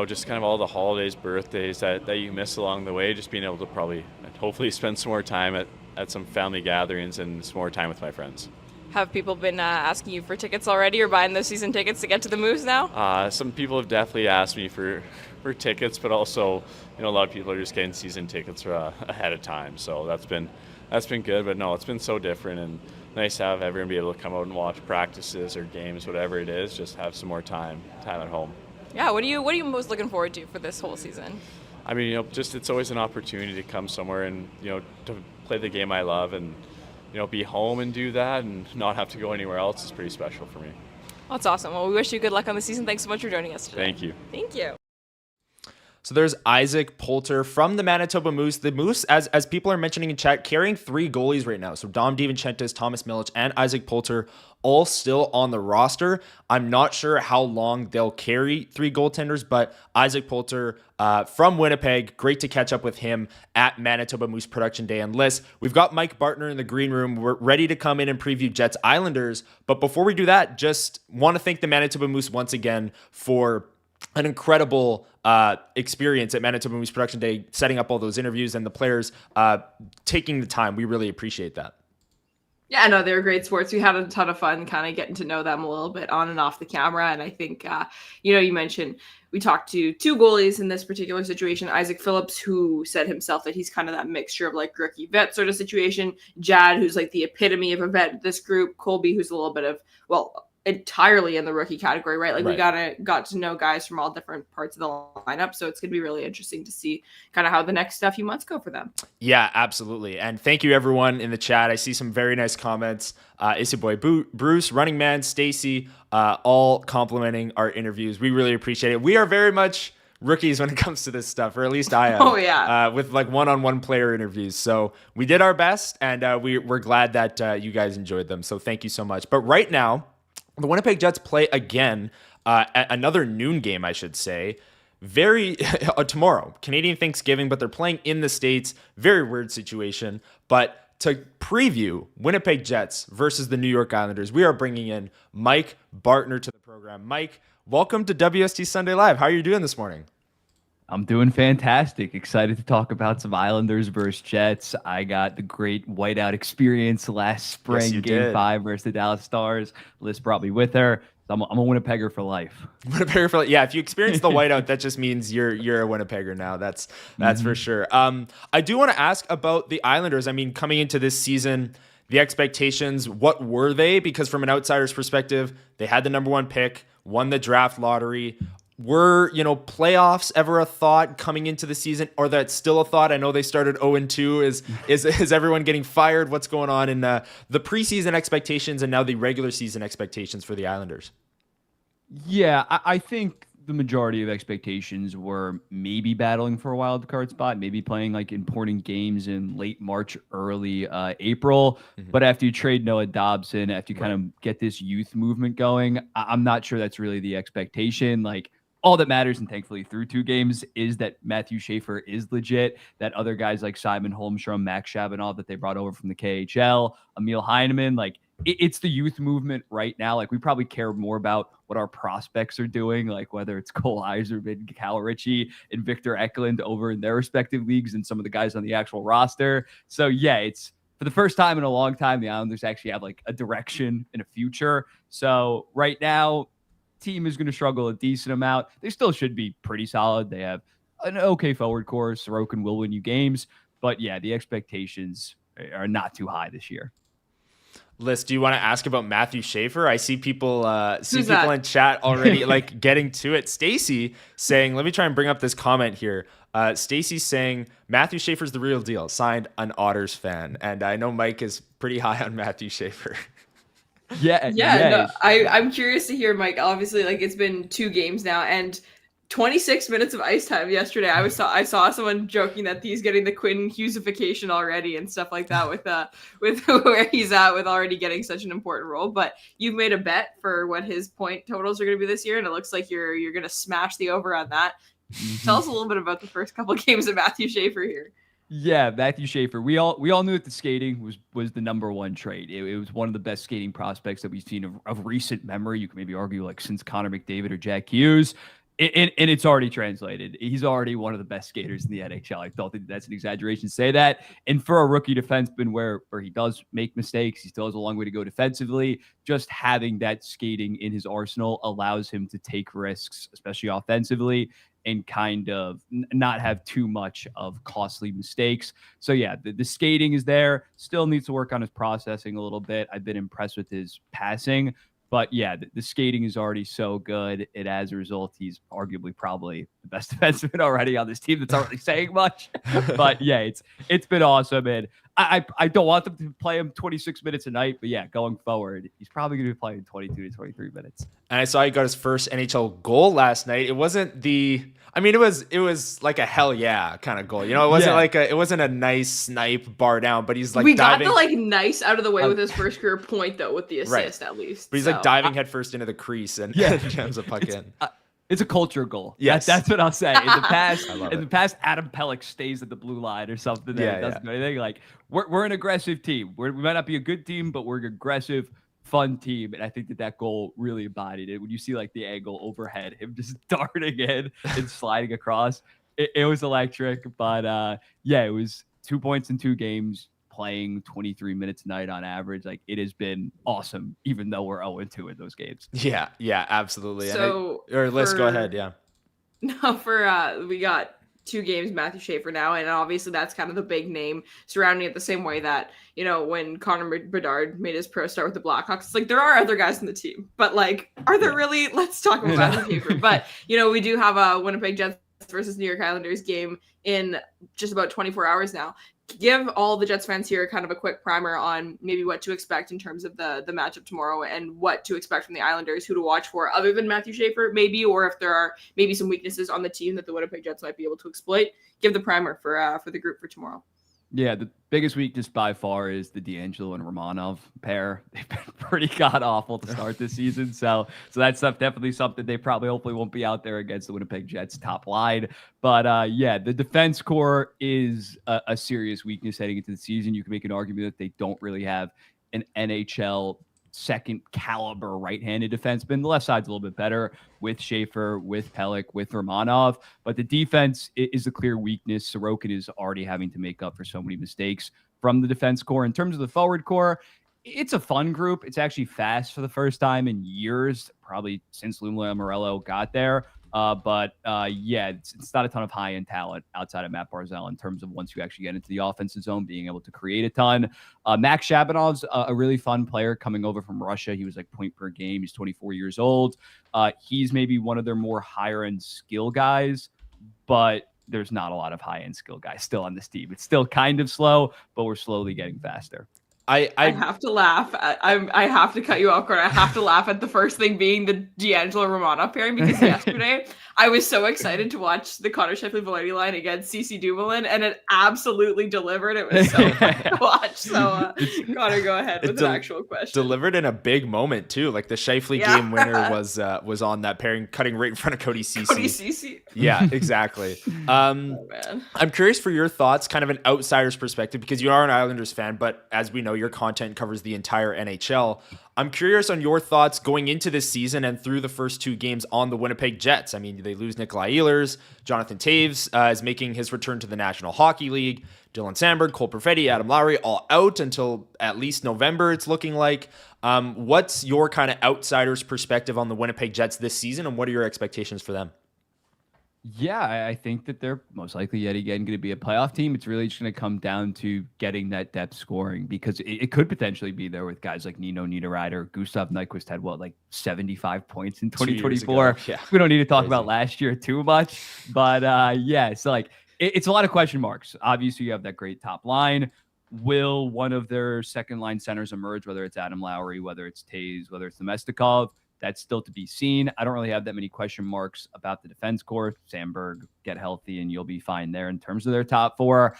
just kind of all the holidays, birthdays that you miss along the way, just being able to probably hopefully spend some more time at some family gatherings and some more time with my friends. Have people been asking you for tickets already or buying those season tickets to get to the Moose now? Some people have definitely asked me for tickets, but also a lot of people are just getting season tickets ahead of time, so that's been good. But no, it's been so different and nice to have everyone be able to come out and watch practices or games, whatever it is, just have some more time at home. Yeah, what are you most looking forward to for this whole season? I mean, just it's always an opportunity to come somewhere and to play the game I love and be home and do that and not have to go anywhere else is pretty special for me. That's awesome. Well, we wish you good luck on the season. Thanks so much for joining us today. Thank you. Thank you. So there's Isaac Poulter from the Manitoba Moose. The Moose, as people are mentioning in chat, carrying 3 goalies right now. So Dom DiVincentis, Thomas Milic, and Isaac Poulter all still on the roster. I'm not sure how long they'll carry 3 goaltenders, but Isaac Poulter from Winnipeg, great to catch up with him at Manitoba Moose Production Day. And Lyss, we've got Mike Bartner in the green room. We're ready to come in and preview Jets Islanders. But before we do that, just want to thank the Manitoba Moose once again for an incredible experience at Manitoba Moose Production Day, setting up all those interviews and the players taking the time. We really appreciate that. Yeah, no, they were great sports. We had a ton of fun kind of getting to know them a little bit on and off the camera. And I think, you mentioned we talked to 2 goalies in this particular situation. Isaak Phillips, who said himself that he's kind of that mixture of like rookie vet sort of situation. Jad, who's like the epitome of a vet in this group. Colby, who's a little bit of, entirely in the rookie category, right? Like right. We got to know guys from all different parts of the lineup. So it's going to be really interesting to see kind of how the next few months go for them. Yeah, absolutely. And thank you everyone in the chat. I see some very nice comments. It's your boy Bruce, Running Man, Stacy, all complimenting our interviews. We really appreciate it. We are very much rookies when it comes to this stuff, or at least I am. Oh yeah. With like one-on-one player interviews. So we did our best and we're glad that you guys enjoyed them. So thank you so much. But right now, the Winnipeg Jets play again, another noon game, I should say, tomorrow, Canadian Thanksgiving, but they're playing in the States. Very weird situation. But to preview Winnipeg Jets versus the New York Islanders, we are bringing in Mike Bartner to the program. program. Mike, welcome to WST Sunday Live. How are you doing this morning? I'm doing fantastic. Excited to talk about some Islanders versus Jets. I got the great whiteout experience last spring, Yes, Game 5 versus the Dallas Stars. Lyss brought me with her. So I'm a Winnipegger for life. Winnipegger for life. Yeah, if you experience the whiteout, that just means you're a Winnipegger now. That's for sure. I do want to ask about the Islanders. I mean, coming into this season, the expectations, what were they? Because from an outsider's perspective, they had the number 1 pick, won the draft lottery. Were, playoffs ever a thought coming into the season, or that's still a thought? I know they started 0-2. Is everyone getting fired? What's going on in the preseason expectations and now the regular season expectations for the Islanders? Yeah, I think the majority of expectations were maybe battling for a wild card spot, maybe playing like important games in late March, early April. But after you trade Noah Dobson, after you kind of get this youth movement going, I'm not sure that's really the expectation. Like, all that matters, and thankfully through 2 games, is that Matthew Schaefer is legit, that other guys like Simon Holmstrom, Max Shabanov that they brought over from the KHL, Emil Heineman, like it's the youth movement right now. Like, we probably care more about what our prospects are doing, like whether it's Cole Yzerman, Cal Ritchie, and Victor Eklund over in their respective leagues and some of the guys on the actual roster. So yeah, it's for the first time in a long time, the Islanders actually have like a direction and a future. So right now, team is going to struggle a decent amount. They still should be pretty solid. They have an okay forward core. Sorokin will win you games. But yeah, the expectations are not too high this year. Lyss, do you want to ask about Matthew Schaefer? I see people in chat already like getting to it. Stacy saying, let me try and bring up this comment here. Stacy's saying Matthew Schaefer's the real deal. Signed, an Otters fan. And I know Mike is pretty high on Matthew Schaefer. Yeah. No, I'm curious to hear, Mike. Obviously, like, it's been 2 games now, and 26 minutes of ice time yesterday. I saw someone joking that he's getting the Quinn Hughesification already and stuff like that with where he's at with already getting such an important role. But you've made a bet for what his point totals are going to be this year, and it looks like you're going to smash the over on that. Tell us a little bit about the first couple of games of Matthew Schaefer here. Yeah, Matthew Schaefer. We all knew that the skating was the number 1 trait. It was one of the best skating prospects that we've seen of recent memory. You can maybe argue like since Connor McDavid or Jack Hughes. And it's already translated. He's already one of the best skaters in the NHL. I don't think that's an exaggeration to say that. And for a rookie defenseman where he does make mistakes, he still has a long way to go defensively. Just having that skating in his arsenal allows him to take risks, especially offensively, and kind of not have too much of costly mistakes. So yeah, the skating is there. Still needs to work on his processing a little bit. I've been impressed with his passing. But yeah, the skating is already so good. And as a result, he's arguably probably the best defenseman already on this team. That's not really saying much. But yeah, it's been awesome. And I don't want them to play him 26 minutes a night. But yeah, going forward, he's probably going to be playing 22 to 23 minutes. And I saw he got his first NHL goal last night. It wasn't it was like a hell yeah kind of goal. It wasn't it wasn't a nice snipe bar down, but he's like diving. Got the nice out of the way with his first career point though, with the assist at least. But he's like diving headfirst into the crease and jams a puck in. It's a culture goal. Yes, that's what I'll say. In the past, Adam Pelech stays at the blue line or something. Doesn't do anything. Like we're an aggressive team. We might not be a good team, but we're an aggressive, fun team. And I think that goal really embodied it. When you see like the angle overhead, him just darting in and sliding across, it was electric. But it was 2 points in 2 games, playing 23 minutes a night on average. Like, it has been awesome, even though we're 0-2 in those games. Yeah, absolutely. So, Lyss, go ahead. Yeah. No, we got 2 games, Matthew Schaefer now, and obviously that's kind of the big name surrounding it, the same way that, when Connor Bedard made his pro start with the Blackhawks, it's like there are other guys in the team, but like, are there really? Let's talk about Matthew Schaefer. But, we do have a Winnipeg Jets versus New York Islanders game in just about 24 hours now. Give all the Jets fans here kind of a quick primer on maybe what to expect in terms of the matchup tomorrow and what to expect from the Islanders, who to watch for other than Matthew Schaefer maybe, or if there are maybe some weaknesses on the team that the Winnipeg Jets might be able to exploit. Give the primer for the group for tomorrow. Yeah, the biggest weakness by far is the D'Angelo and Romanov pair. They've been pretty god-awful to start this season. So that's definitely something they hopefully won't be out there against the Winnipeg Jets top line. But the defense core is a serious weakness heading into the season. You can make an argument that they don't really have an NHL second caliber right-handed defenseman. The left side's a little bit better with Schaefer, with Pelech, with Romanov, but the defense is a clear weakness. Sorokin is already having to make up for so many mistakes from the defense core. In terms of the forward core, it's a fun group. It's actually fast for the first time in years, probably since Lumla Morello got there. Yeah, it's not a ton of high-end talent outside of Matt Barzal in terms of once you actually get into the offensive zone, being able to create a ton. Max Shabanov's a really fun player coming over from Russia. He was like point per game. He's 24 years old. He's maybe one of their more higher-end skill guys, but there's not a lot of high-end skill guys still on this team. It's still kind of slow, but we're slowly getting faster. I have to laugh. I have to cut you off, Gordon. I have to laugh at the first thing being the D'Angelo Romanov pairing, because yesterday I was so excited to watch the Connor Scheifele-Velarde line against CC Dumoulin, and it absolutely delivered. It was so fun to watch. So, Connor, go ahead with an actual question. Delivered in a big moment too. Like the Scheifele game winner was on that pairing, cutting right in front of Cody Ceci. Yeah, exactly. Man. I'm curious for your thoughts, kind of an outsider's perspective, because you are an Islanders fan, but as we know, your content covers the entire NHL. I'm curious on your thoughts going into this season and through the first 2 games on the Winnipeg Jets. I mean, they lose Nikolai Ehlers. Jonathan Toews is making his return to the National Hockey League. Dylan Samberg, Cole Perfetti, Adam Lowry, all out until at least November, it's looking like. What's your kind of outsider's perspective on the Winnipeg Jets this season, and what are your expectations for them? Yeah, I think that they're most likely yet again going to be a playoff team. It's really just going to come down to getting that depth scoring, because it could potentially be there with guys like Nino Niederreiter. Gustav Nyquist had 75 points in 2024. Yeah. We don't need to talk about last year too much, but so like it's a lot of question marks. Obviously, you have that great top line. Will one of their second line centers emerge, whether it's Adam Lowry, whether it's Toews, whether it's Nemestikov? That's still to be seen. I don't really have that many question marks about the defense core. Samberg, get healthy and you'll be fine there in terms of their top 4.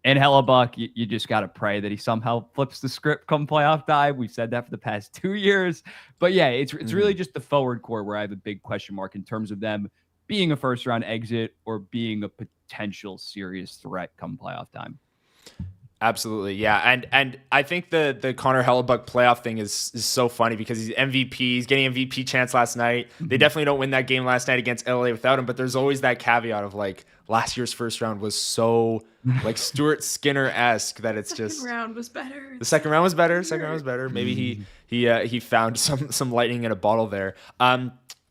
And Hellebuck, you just got to pray that he somehow flips the script come playoff time. We've said that for the past 2 years. But yeah, it's really just the forward core where I have a big question mark in terms of them being a first-round exit or being a potential serious threat come playoff time. Absolutely, yeah, and I think the Connor Hellebuck playoff thing is so funny because he's MVP. He's getting MVP chance last night. They definitely don't win that game last night against LA without him. But there's always that caveat of like last year's first round was so like Stuart Skinner-esque that it's just second round was better. The second round was better. Maybe he found some lightning in a bottle there.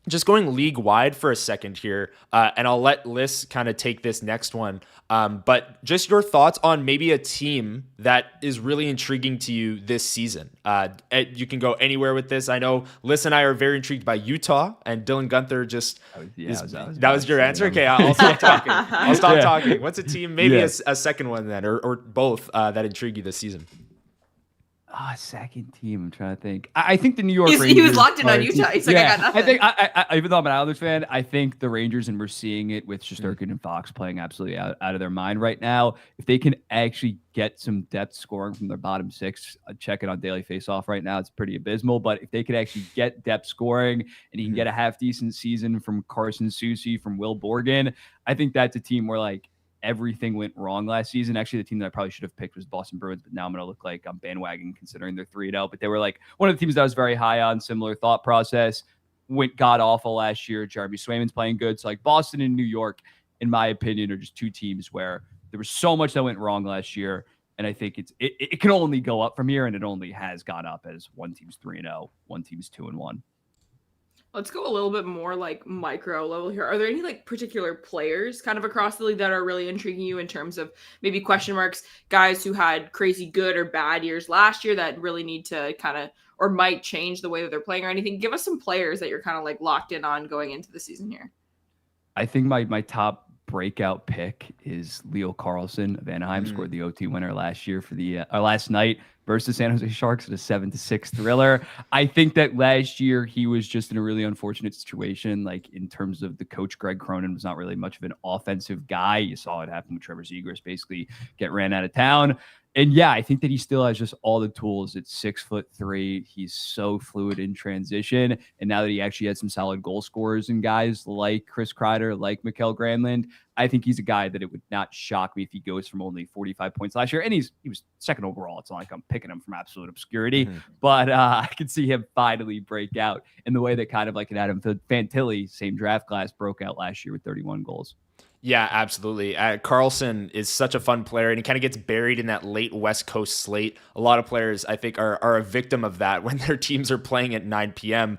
Just going league wide for a second here, and I'll let Lyss kind of take this next one. But just your thoughts on maybe a team that is really intriguing to you this season. You can go anywhere with this. I know Lyss and I are very intrigued by Utah, and Dylan Gunther just that was your answer. Okay, I'll stop talking. I'll stop talking. What's a team? Maybe a second one then, or both that intrigue you this season. Second team. I'm trying to think. I think the New York Rangers. He was locked in on Utah. He's like, I got nothing. I think, I even though I'm an Islanders fan, I think the Rangers, and we're seeing it with Shesterkin and Fox playing absolutely out of their mind right now. If they can actually get some depth scoring from their bottom 6, check it on Daily Faceoff right now. It's pretty abysmal. But if they could actually get depth scoring and you can get a half-decent season from Carson Soucy, from Will Borgen, I think that's a team where like everything went wrong last season. Actually, the team that I probably should have picked was Boston Bruins, but now I'm going to look like I'm bandwagon considering they're 3-0. But they were like one of the teams that I was very high on, similar thought process. Went god awful last year. Jeremy Swayman's playing good. So like Boston and New York, in my opinion, are just 2 teams where there was so much that went wrong last year. And I think it can only go up from here, and it only has gone up as one team's 3-0, one team's 2-1. Let's go a little bit more like micro level here. Are there any like particular players kind of across the league that are really intriguing you in terms of maybe question marks, guys who had crazy good or bad years last year that really need to kind of, or might change the way that they're playing or anything? Give us some players that you're kind of like locked in on going into the season here. I think my top breakout pick is Leo Carlsson of Anaheim. Scored the OT winner last year for the last night versus San Jose Sharks at a 7-6 thriller. I think that last year he was just in a really unfortunate situation, like in terms of the coach. Greg Cronin was not really much of an offensive guy. You saw it happen with Trevor Zegras basically get ran out of town. yeah, I think that he still has just all the tools. At 6'3", he's so fluid in transition. And now that he actually had some solid goal scorers and guys like Chris Kreider, like Mikael Granlund, I think he's a guy that it would not shock me if he goes from only 45 points last year. And he was second overall. It's not like I'm picking him from absolute obscurity, but I could see him finally break out in the way that kind of like an Adam Fantilli, same draft class, broke out last year with 31 goals. Yeah, absolutely. Karlsson is such a fun player, and he kind of gets buried in that late West Coast slate. A lot of players, I think, are a victim of that when their teams are playing at 9 p.m.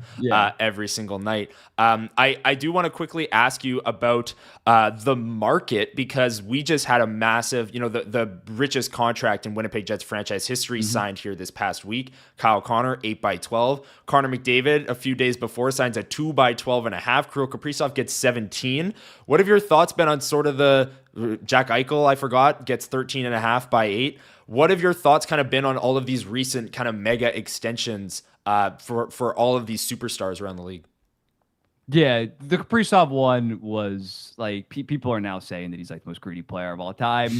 Every single night. I do want to quickly ask you about the market, because we just had a massive, the richest contract in Winnipeg Jets franchise history signed here this past week. Kyle Connor, 8x12. Connor McDavid, a few days before, signs a 2x12.5. Kirill Kaprizov gets 17. What have your thoughts been on sort of the Jack Eichel, I forgot, gets 13.5 by 8. What have your thoughts kind of been on all of these recent kind of mega extensions for all of these superstars around the league? Yeah, the Kaprizov one was like, people are now saying that he's like the most greedy player of all time.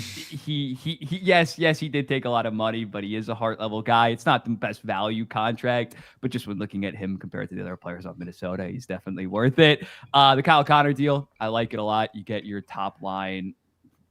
Yes, he did take a lot of money, but he is a heart level guy. It's not the best value contract, but just when looking at him compared to the other players on Minnesota, he's definitely worth it. The Kyle Connor deal, I like it a lot. You get your top line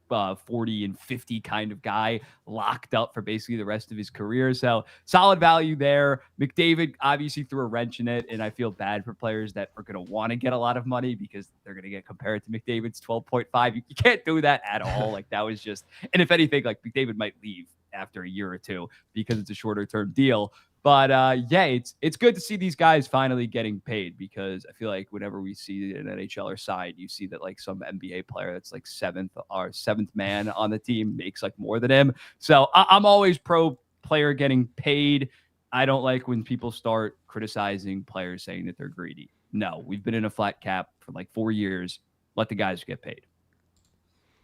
40 and 50 kind of guy locked up for basically the rest of his career. So solid value there. McDavid obviously threw a wrench in it, and I feel bad for players that are going to want to get a lot of money because they're going to get compared to McDavid's 12.5. You can't do that at all. Like, that was just, and if anything, like, McDavid might leave after a year or two because it's a shorter term deal. But yeah, it's good to see these guys finally getting paid, because I feel like whenever we see an NHLer side, you see that like some NBA player that's like seventh man on the team makes like more than him. So I'm always pro player getting paid. I don't like when people start criticizing players saying that they're greedy. No, we've been in a flat cap for like 4 years. Let the guys get paid.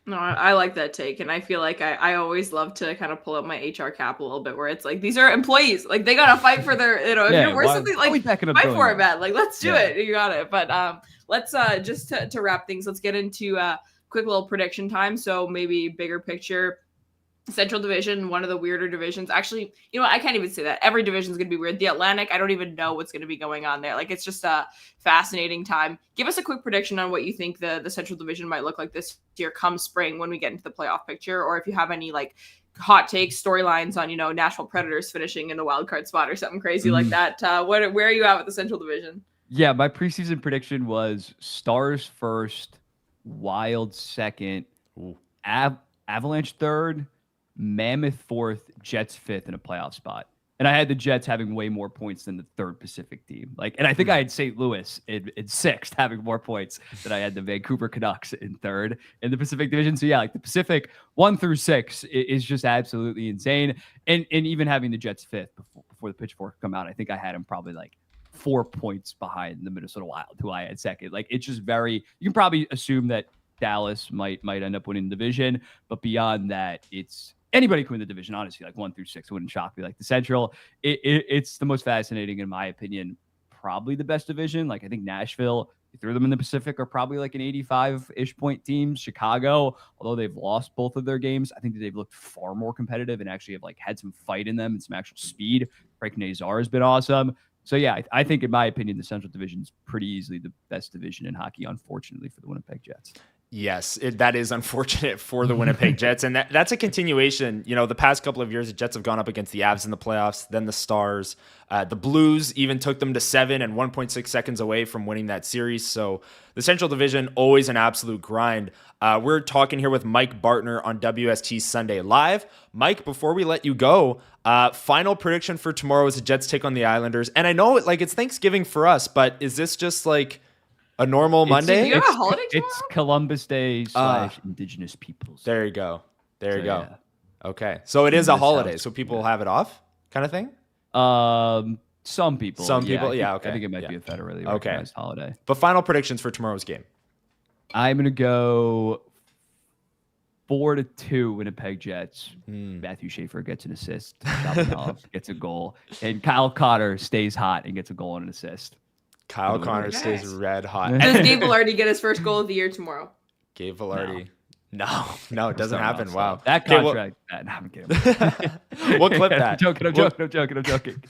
No, I like that take. And I feel like I always love to kind of pull up my HR cap a little bit, where it's like, these are employees. Like, they got to fight for their, if you're worth something, like, fight for it, man. Like, let's do it. You got it. But let's just to wrap things, let's get into quick little prediction time. So maybe bigger picture. Central Division, one of the weirder divisions. Actually, you know what? I can't even say that. Every division is going to be weird. The Atlantic, I don't even know what's going to be going on there. Like, it's just a fascinating time. Give us a quick prediction on what you think the Central Division might look like this year come spring when we get into the playoff picture, or if you have any, like, hot takes, storylines on, Nashville Predators finishing in the wild card spot or something crazy like that. Where are you at with the Central Division? Yeah, my preseason prediction was Stars first, Wild second, Avalanche third, Mammoth fourth, Jets fifth in a playoff spot. And I had the Jets having way more points than the third Pacific team. And I think I had St. Louis in sixth, having more points than I had the Vancouver Canucks in third in the Pacific Division. So yeah, like the Pacific 1 through 6 is just absolutely insane. And even having the Jets fifth before the pitchfork come out, I think I had them probably like 4 points behind the Minnesota Wild, who I had second. Like, it's just you can probably assume that Dallas might end up winning the division, but beyond that, it's anybody can win the division, honestly. Like 1 through 6 wouldn't shock me. Like the Central, it's the most fascinating, in my opinion, probably the best division. Like, I think Nashville, you threw them in the Pacific, are probably like an 85-ish point team. Chicago, although they've lost both of their games, I think that they've looked far more competitive and actually have like had some fight in them and some actual speed. Frank Nazar has been awesome. So yeah, I think, in my opinion, the Central Division is pretty easily the best division in hockey, unfortunately, for the Winnipeg Jets. Yes, that is unfortunate for the Winnipeg Jets. And that's a continuation. The past couple of years, the Jets have gone up against the Avs in the playoffs, then the Stars. The Blues even took them to 7 and 1.6 seconds away from winning that series. So the Central Division, always an absolute grind. We're talking here with Mike Bartner on WST Sunday Live. Mike, before we let you go, final prediction for tomorrow as the Jets take on the Islanders. And I know it's Thanksgiving for us, but is this just like a normal Monday? Do you have a holiday tomorrow? It's Columbus Day / Indigenous Peoples. There you go. There you go. Yeah. Okay. So it is a holiday. So people have it off kind of thing? Some people. Yeah, okay. I think it might be a federally recognized holiday. But final predictions for tomorrow's game. I'm going to go 4-2 Winnipeg Jets. Matthew Schaefer gets an assist. Shabanov gets a goal. And Kyle Connor stays hot and gets a goal and an assist. Kyle Connor stays red hot. Does Gabe Vilardi get his first goal of the year tomorrow? Gabe Vilardi. No, it doesn't happen. Wow. That contract. No, I'm kidding. We'll clip that. I'm joking.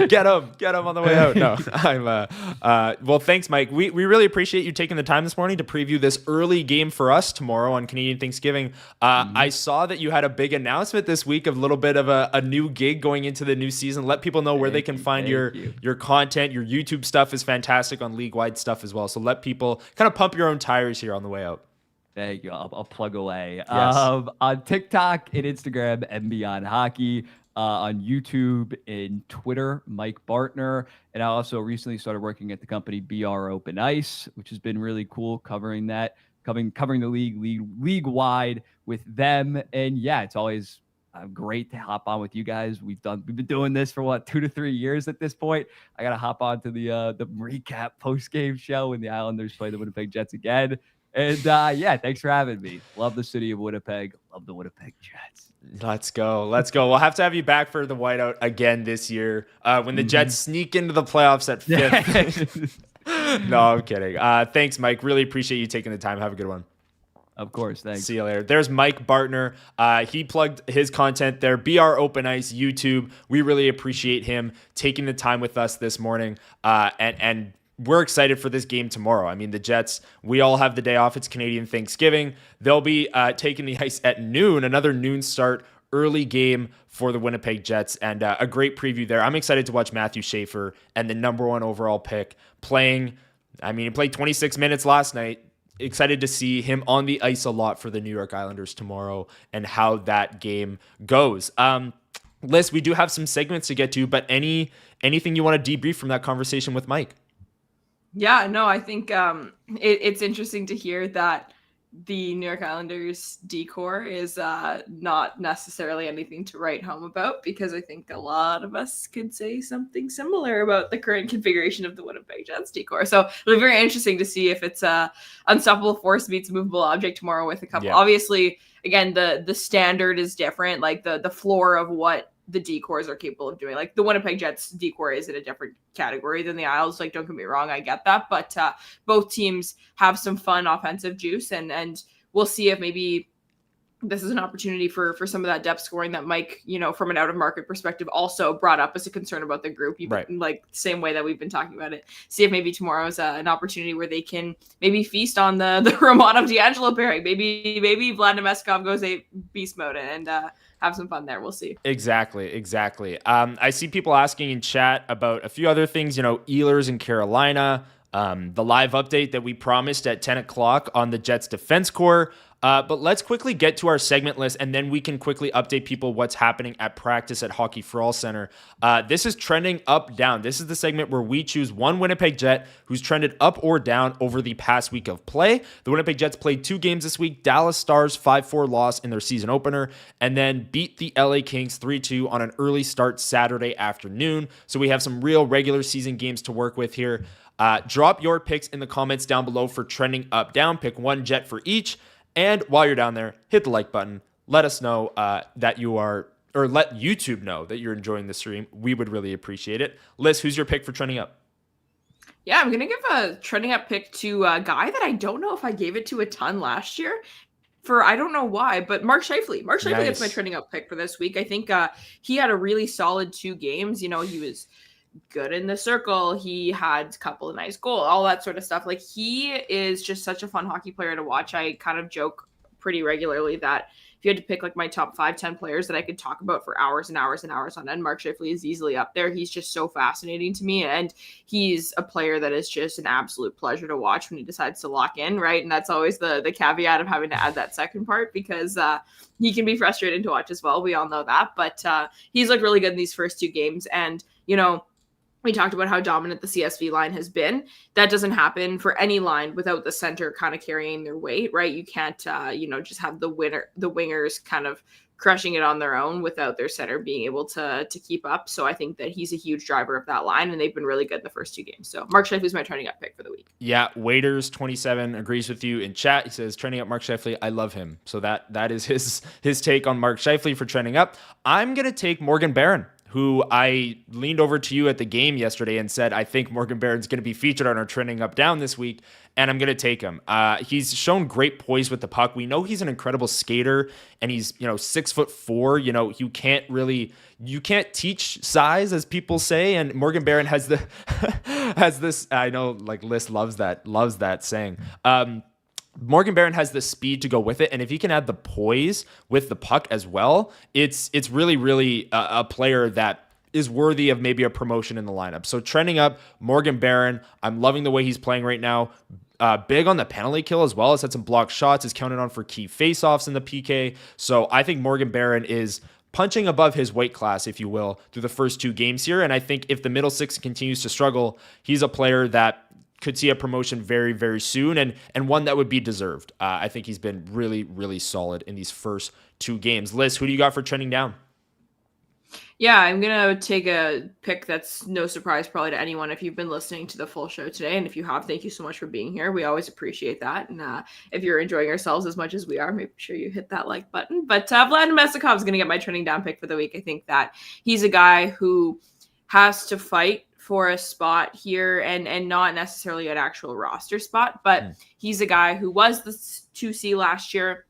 Get him on the way out. No, well, thanks, Mike. We really appreciate you taking the time this morning to preview this early game for us tomorrow on Canadian Thanksgiving. I saw that you had a big announcement this week of a little bit of a new gig going into the new season. Let people know where they can find your content. Your YouTube stuff is fantastic on league-wide stuff as well. So let people kind of pump your own tires here on the way out. Thank you. I'll plug away. Yes. On TikTok and Instagram, and Beyond Hockey. On YouTube and Twitter, Mike Bartner. And I also recently started working at the company BR Open Ice, which has been really cool, covering the league wide with them. And yeah, it's always great to hop on with you guys. We've been doing this for 2 to 3 years at this point. I gotta hop on to the recap post-game show when the Islanders play the Winnipeg Jets again. And yeah, thanks for having me. Love the city of Winnipeg. Love the Winnipeg Jets. Let's go. We'll have to have you back for the whiteout again this year when the Jets sneak into the playoffs at 5th. No, I'm kidding. Thanks, Mike. Really appreciate you taking the time. Have a good one. Of course. Thanks. See you later. There's Mike Bartner. He plugged his content there. BR Open Ice YouTube. We really appreciate him taking the time with us this morning. And we're excited for this game tomorrow. I mean, the Jets, we all have the day off. It's Canadian Thanksgiving. They'll be taking the ice at noon, another noon start, early game for the Winnipeg Jets, and a great preview there. I'm excited to watch Matthew Schaefer and the number 1 overall pick playing. I mean, he played 26 minutes last night. Excited to see him on the ice a lot for the New York Islanders tomorrow and how that game goes. Liz, we do have some segments to get to, but anything you want to debrief from that conversation with Mike? Yeah, no, I think it's interesting to hear that the New York Islanders decor is not necessarily anything to write home about, because I think a lot of us could say something similar about the current configuration of the Winnipeg Jets decor. So it'll be very interesting to see if it's a unstoppable force meets movable object tomorrow with a couple. Yeah. Obviously, again, the standard is different, like the floor of what the decors are capable of doing. Like the Winnipeg Jets decor is in a different category than the Isles. Like, don't get me wrong, I get that, but both teams have some fun offensive juice, and we'll see if maybe this is an opportunity for some of that depth scoring that Mike, from an out of market perspective, also brought up as a concern about the group, right. Like same way that we've been talking about it. See if maybe tomorrow is an opportunity where they can maybe feast on the Romanov D'Angelo pairing. Maybe Vlad Nemeskov goes a beast mode and have some fun there. We'll see. Exactly. I see people asking in chat about a few other things, Ehlers in Carolina, the live update that we promised at 10 o'clock on the Jets defense core. But let's quickly get to our segment list, and then we can quickly update people what's happening at practice at Hockey for All Center. This is trending up, down. This is the segment where we choose one Winnipeg Jet who's trended up or down over the past week of play. The Winnipeg Jets played 2 games this week. Dallas Stars 5-4 loss in their season opener, and then beat the LA Kings 3-2 on an early start Saturday afternoon. So we have some real regular season games to work with here. Drop your picks in the comments down below for trending up, down. Pick one Jet for each. And while you're down there, hit the like button. Let us know that you are, or let YouTube know that you're enjoying the stream. We would really appreciate it. Liz, who's your pick for trending up? Yeah, I'm going to give a trending up pick to a guy that I don't know if I gave it to a ton last year. I don't know why, but Mark Scheifele. Mark Scheifele is my trending up pick for this week. I think he had a really solid 2 games. He was good in the circle. He had a couple of nice goals, all that sort of stuff. Like, he is just such a fun hockey player to watch. I kind of joke pretty regularly that if you had to pick like my top 5-10 players that I could talk about for hours and hours and hours on end, Mark Scheifele is easily up there. He's just so fascinating to me, and he's a player that is just an absolute pleasure to watch when he decides to lock in, right? And that's always the caveat of having to add that second part, because he can be frustrating to watch as well. We all know that, but he's looked really good in these first 2 games, and we talked about how dominant the CSV line has been. That doesn't happen for any line without the center kind of carrying their weight, right? You can't, just have the wingers kind of crushing it on their own without their center being able to keep up. So I think that he's a huge driver of that line, and they've been really good in the first 2 games. So Mark Scheifele is my trending up pick for the week. Yeah, Waiters27 agrees with you in chat. He says, trending up Mark Scheifele, I love him. So that is his take on Mark Scheifele for trending up. I'm going to take Morgan Barron, who I leaned over to you at the game yesterday and said, I think Morgan Barron's going to be featured on our Trending Up Down this week, and I'm going to take him. He's shown great poise with the puck. We know he's an incredible skater, and he's 6'4". You can't teach size, as people say, and Morgan Barron has this. I know, like Lyss loves that saying. Morgan Barron has the speed to go with it, and if he can add the poise with the puck as well, it's really, really a player that is worthy of maybe a promotion in the lineup. So trending up, Morgan Barron. I'm loving the way he's playing right now. Big on the penalty kill as well. Has had some blocked shots. Is counted on for key faceoffs in the PK. So I think Morgan Barron is punching above his weight class, if you will, through the first 2 games here. And I think if the middle six continues to struggle, he's a player that could see a promotion very, very soon, and one that would be deserved. I think he's been really, really solid in these first 2 games. Lyss, who do you got for trending down? Yeah, I'm going to take a pick that's no surprise probably to anyone if you've been listening to the full show today. And if you have, thank you so much for being here. We always appreciate that. And if you're enjoying ourselves as much as we are, make sure you hit that like button. But Vlad Namestnikov is going to get my trending down pick for the week. I think that he's a guy who has to fight for a spot here and not necessarily an actual roster spot, but he's a guy who was the 2C last year.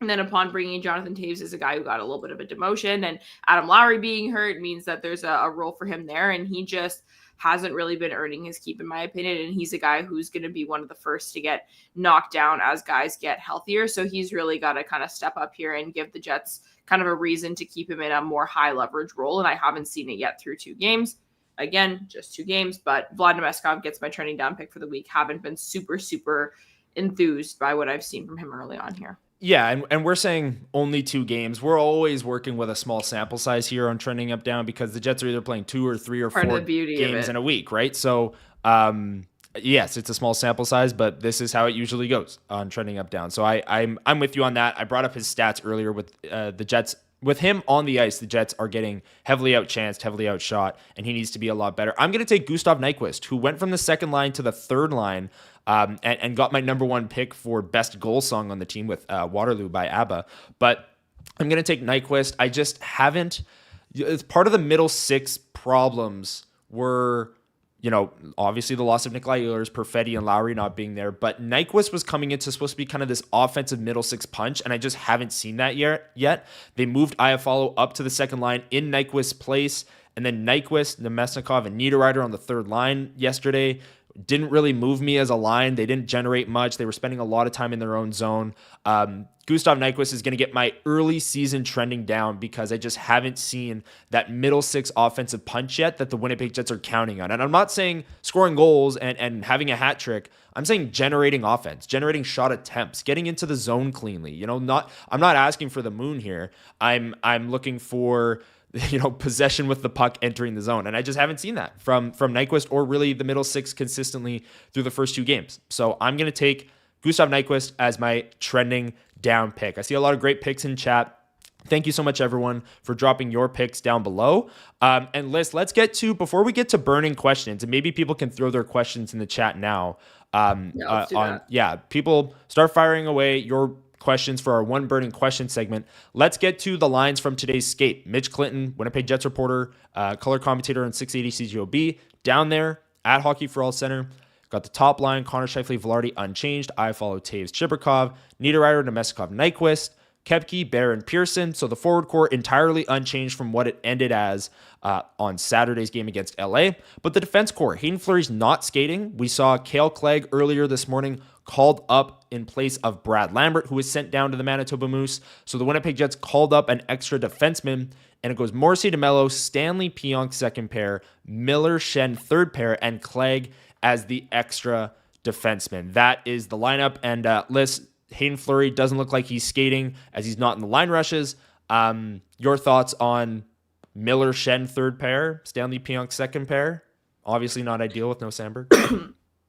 And then upon bringing in Jonathan Toews is a guy who got a little bit of a demotion, and Adam Lowry being hurt means that there's a role for him there. And he just hasn't really been earning his keep, in my opinion. And he's a guy who's going to be one of the first to get knocked down as guys get healthier. So he's really got to kind of step up here and give the Jets kind of a reason to keep him in a more high leverage role. And I haven't seen it yet through 2 games. Again, just 2 games, but Vlad Namestnikov gets my trending down pick for the week. Haven't been super, super enthused by what I've seen from him early on here. Yeah, and we're saying only 2 games. We're always working with a small sample size here on Trending Up Down because the Jets are either playing 2 or 3 or 4 games in a week, right? So, yes, it's a small sample size, but this is how it usually goes on Trending Up Down. So I'm with you on that. I brought up his stats earlier with the Jets. With him on the ice, the Jets are getting heavily outchanced, heavily outshot, and he needs to be a lot better. I'm going to take Gustav Nyquist, who went from the second line to the third line and got my number 1 pick for best goal song on the team with Waterloo by ABBA. But I'm going to take Nyquist. I just haven't. It's part of the middle 6 problems were, obviously the loss of Nikolai Ehlers, Perfetti, and Lowry not being there. But Nyquist was coming into supposed to be kind of this offensive middle 6 punch, and I just haven't seen that yet. They moved Iafallo up to the second line in Nyquist's place, and then Nyquist, Namestnikov, and Niederreiter on the third line yesterday. Didn't really move me as a line. They didn't generate much. They were spending a lot of time in their own zone. Gustav Nyquist is going to get my early season trending down because I just haven't seen that middle 6 offensive punch yet that the Winnipeg Jets are counting on. And I'm not saying scoring goals and having a hat trick. I'm saying generating offense, generating shot attempts, getting into the zone cleanly. I'm not asking for the moon here. I'm looking for possession with the puck entering the zone. And I just haven't seen that from Nyquist or really the middle 6 consistently through the first 2 games. So I'm going to take Gustav Nyquist as my trending down pick. I see a lot of great picks in chat. Thank you so much, everyone, for dropping your picks down below. And Lyss, before we get to burning questions, and maybe people can throw their questions in the chat now. People start firing away your questions for our One Burning Question segment. Let's get to the lines from today's skate. Mitch Clinton, Winnipeg Jets reporter, color commentator on 680 CGOB, down there at Hockey for All Center. Got the top line, Connor Scheifele, Velarde unchanged. I follow Toews, Chibrikov, Niederreiter, Namestnikov, Nyquist, Kepke, Barron, Pearson. So the forward core entirely unchanged from what it ended as on Saturday's game against LA. But the defense core, Hayden Fleury's not skating. We saw Cale Clegg earlier this morning called up in place of Brad Lambert, who was sent down to the Manitoba Moose. So the Winnipeg Jets called up an extra defenseman, and it goes Morrissey DeMello, Stanley Pionk second pair, Miller Shen third pair, and Clegg as the extra defenseman. That is the lineup. And Lyss, Hayden Fleury doesn't look like he's skating as he's not in the line rushes. Your thoughts on Miller Shen third pair, Stanley Pionk second pair? Obviously not ideal with no Sandberg.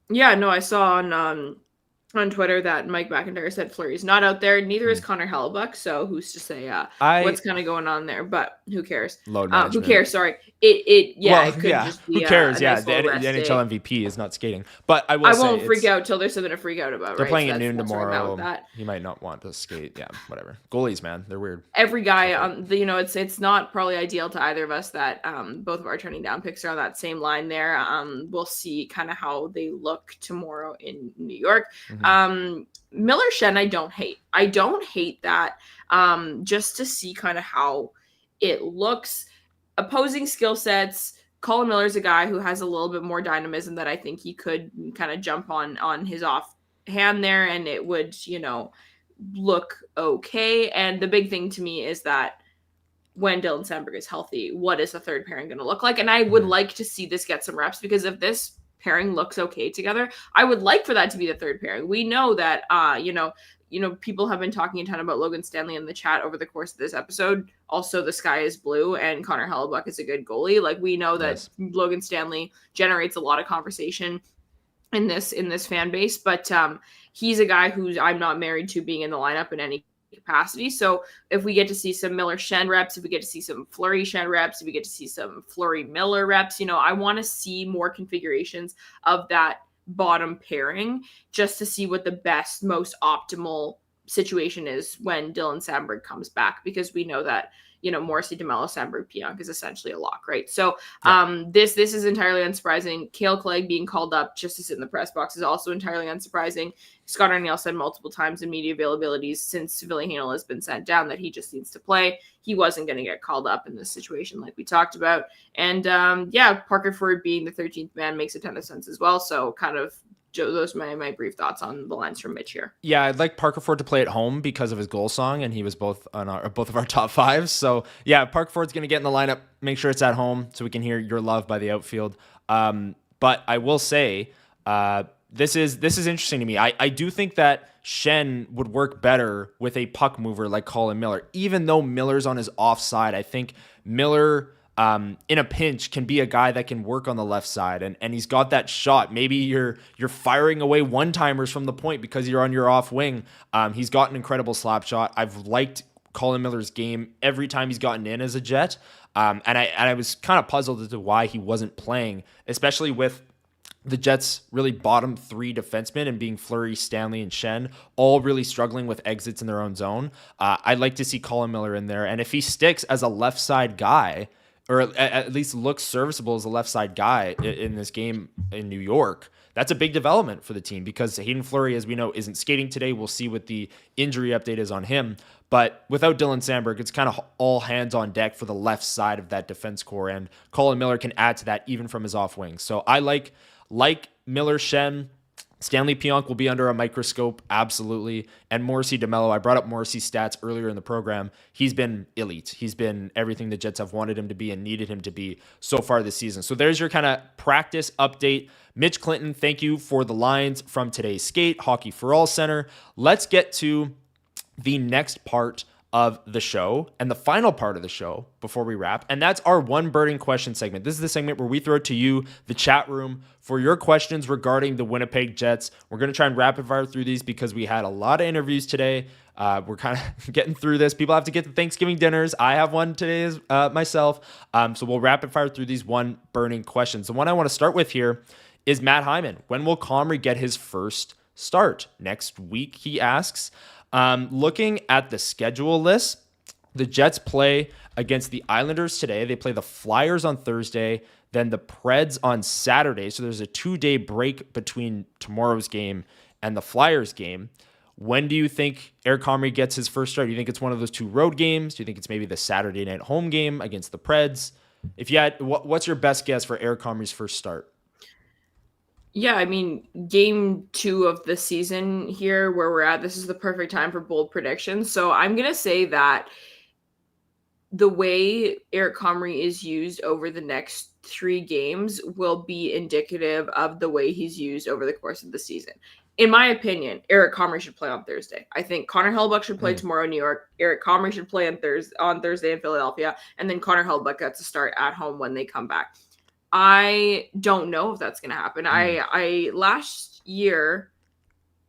Yeah, no, I saw on Twitter that Mike McIntyre said Fleury's not out there. Neither is Connor Hellebuck. So who's to say what's kind of going on there? But who cares? Load management. Who cares? Sorry. It could just be who cares? a nice the little rest NHL day. MVP is not skating, but I won't freak out till there's something to freak out about. They're right? playing So at noon that's where I'm at tomorrow. with that. He might not want to skate. Yeah, whatever. Goalies, man, they're weird. Every guy on the, it's not probably ideal to either of us that both of our turning down picks are on that same line there. We'll see kind of how they look tomorrow in New York. Mm-hmm. Miller Schenn, I don't hate that. Just to see kind of how it looks. Opposing skill sets. Colin Miller's a guy who has a little bit more dynamism that I think he could kind of jump on his offhand there, and it would, look okay. And the big thing to me is that when Dylan Samberg is healthy, what is the third pairing going to look like? And I would like to see this get some reps, because if this pairing looks okay together, I would like for that to be the third pairing. We know that, people have been talking a ton about Logan Stanley in the chat over the course of this episode. Also, the sky is blue and Connor Hellebuyck is a good goalie. Like, we know that Logan Stanley generates a lot of conversation in this fan base, but he's a guy who I'm not married to being in the lineup in any capacity. So if we get to see some Miller Schenn reps, if we get to see some Fleury Schenn reps, if we get to see some Fleury Miller reps, I want to see more configurations of that bottom pairing just to see what the best, most optimal situation is when Dylan Samberg comes back, because we know that Morrissey, DeMello, Samberg, Pionk is essentially a lock, right? So this is entirely unsurprising. Cale Clegg being called up just to sit in the press box is also entirely unsurprising. Scott Arniel said multiple times in media availabilities since Ville Heinola has been sent down that he just needs to play. He wasn't going to get called up in this situation like we talked about. And Parker Ford being the 13th man makes a ton of sense as well. So kind of those are my brief thoughts on the lines from Mitch here. Yeah, I'd like Parker Ford to play at home because of his goal song, and he was both of our top fives. So yeah, Parker Ford's going to get in the lineup. Make sure it's at home so we can hear Your Love by the outfield. But I will say this is interesting to me. I do think that Schenn would work better with a puck mover like Colin Miller, even though Miller's on his offside. I think Miller, in a pinch, can be a guy that can work on the left side, and he's got that shot. Maybe you're firing away one-timers from the point because you're on your off wing. He's got an incredible slap shot. I've liked Colin Miller's game every time he's gotten in as a Jet, and I was kind of puzzled as to why he wasn't playing, especially with the Jets' really bottom three defensemen and being Fleury, Stanley, and Schenn all really struggling with exits in their own zone. I'd like to see Colin Miller in there, and if he sticks as a left side guy, or at least looks serviceable as a left side guy in this game in New York, that's a big development for the team, because Hayden Fleury, as we know, isn't skating today. We'll see what the injury update is on him. But without Dylan Samberg, it's kind of all hands on deck for the left side of that defense core, and Colin Miller can add to that even from his off wing. So I like Miller, Schenn. Stanley Pionk will be under a microscope, absolutely. And Morrissey DeMello, I brought up Morrissey's stats earlier in the program. He's been elite. He's been everything the Jets have wanted him to be and needed him to be so far this season. So there's your kind of practice update. Mitch Clinton, thank you for the lines from today's skate, Hockey for All Center. Let's get to the next part of the show and the final part of the show before we wrap, and that's our one burning question segment. This is the segment where we throw it to you, the chat room, for your questions regarding the Winnipeg Jets. We're going to try and rapid fire through these because we had a lot of interviews today. We're kind of getting through this. People have to get to Thanksgiving dinners. I have one today myself. So we'll rapid fire through these one burning questions. The one I want to start with here is Matt Hyman. When will Comrie get his first start? Next week, he asks. Looking at the schedule list, the Jets play against the Islanders today. They play the Flyers on Thursday, then the Preds on Saturday. So there's a 2-day break between tomorrow's game and the Flyers game. When do you think Eric Comrie gets his first start? Do you think it's one of those two road games? Do you think it's maybe the Saturday night home game against the Preds? If you had, what's your best guess for Eric Comrie's first start? Yeah, I mean, game 2 of the season here where we're at, this is the perfect time for bold predictions. So I'm going to say that the way Eric Comrie is used over the next 3 games will be indicative of the way he's used over the course of the season. In my opinion, Eric Comrie should play on Thursday. I think Connor Hellebuyck should play tomorrow in New York. Eric Comrie should play on Thursday in Philadelphia. And then Connor Hellebuyck gets to start at home when they come back. I don't know if that's going to happen. I last year,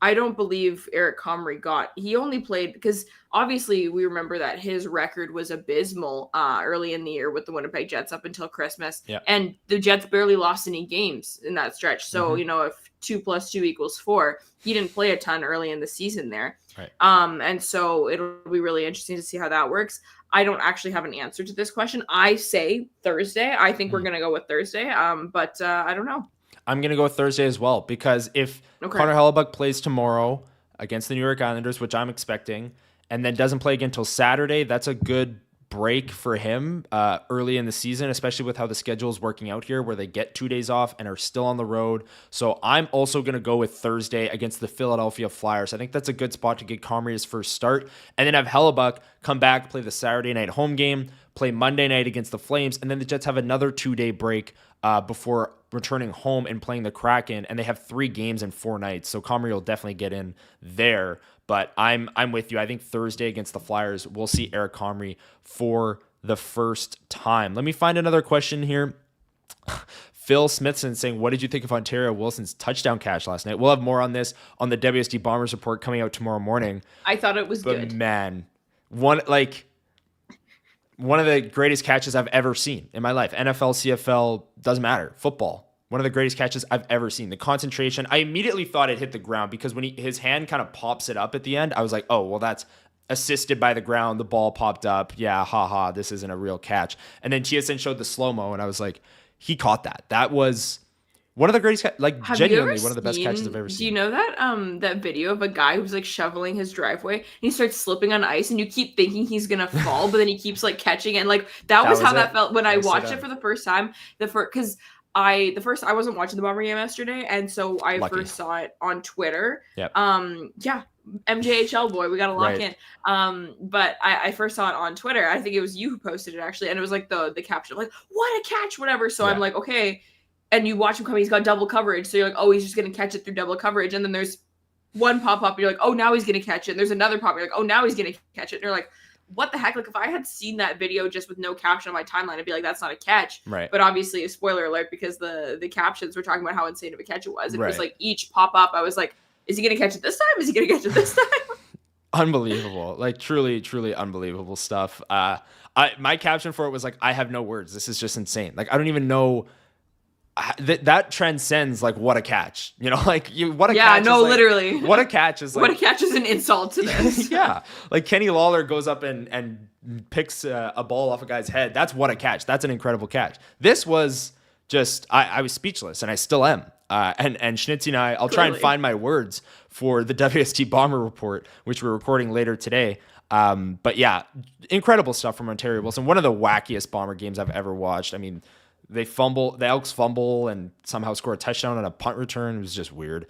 I don't believe Eric Comrie he only played because obviously we remember that his record was abysmal early in the year with the Winnipeg Jets up until Christmas. Yeah. And the Jets barely lost any games in that stretch. So, if 2 + 2 = 4, he didn't play a ton early in the season there. Right. And so it'll be really interesting to see how that works. I don't actually have an answer to this question. I say Thursday. I think we're going to go with Thursday. But I don't know. I'm going to go Thursday as well, because if Connor Hellebuyck plays tomorrow against the New York Islanders, which I'm expecting, and then doesn't play again until Saturday, that's a good break for him early in the season, especially with how the schedule is working out here, where they get 2 days off and are still on the road. So I'm also going to go with Thursday against the Philadelphia Flyers. I think that's a good spot to get Comrie his first start, and then have Hellebuyck come back, play the Saturday night home game, play Monday night against the Flames, and then the Jets have another 2-day break before returning home and playing the Kraken, and they have 3 games in 4 nights. So Comrie will definitely get in there. But I'm with you. I think Thursday against the Flyers, we'll see Eric Comrie for the first time. Let me find another question here. Phil Smithson saying, what did you think of Ontario Wilson's touchdown catch last night? We'll have more on this on the WST Bombers report coming out tomorrow morning. I thought it was but good. Man, one of the greatest catches I've ever seen in my life. NFL, CFL, doesn't matter. Football. One of the greatest catches I've ever seen. The concentration, I immediately thought it hit the ground, because when his hand kind of pops it up at the end, I was like, oh, well, that's assisted by the ground. The ball popped up. Yeah, haha, this isn't a real catch. And then TSN showed the slow-mo, and I was like, he caught that. That was one of the greatest, genuinely one of the best catches I've ever seen. Do you know that that video of a guy who's like shoveling his driveway and he starts slipping on ice, and you keep thinking he's gonna fall, but then he keeps like catching it. And, that was how that felt when I watched it for the first time. Because I wasn't watching the Bomber game yesterday, and so I first saw it on Twitter. Yep. MJHL boy, we got to lock in. But I first saw it on Twitter. I think it was you who posted it actually, and it was like the caption, like, what a catch, whatever. So I'm like, okay. And you watch him come, he's got double coverage. So you're like, oh, he's just gonna catch it through double coverage. And then there's one pop up, and you're like, oh, now he's gonna catch it. And there's another pop, you're like, oh, now he's gonna catch it. And you're like, what the heck? Like, if I had seen that video just with no caption on my timeline, I'd be like, that's not a catch. Right. But obviously, a spoiler alert, because the captions were talking about how insane of a catch it was. It was like each pop up, I was like, is he going to catch it this time? Is he going to catch it this time? Unbelievable. Like, truly, truly unbelievable stuff. My caption for it was like, I have no words. This is just insane. Like, I don't even know. That transcends like what a catch, what a catch is literally what a catch is like. What a catch is an insult to this. Yeah, like Kenny Lawler goes up and picks a ball off a guy's head. That's what a catch. That's an incredible catch. This was just I was speechless, and I still am. And Schnitzy and I'll try and find my words for the WST Bomber report, which we're recording later today. But yeah, incredible stuff from Ontario Wilson. One of the wackiest Bomber games I've ever watched. I mean, the Elks fumble and somehow score a touchdown on a punt return. It was just weird.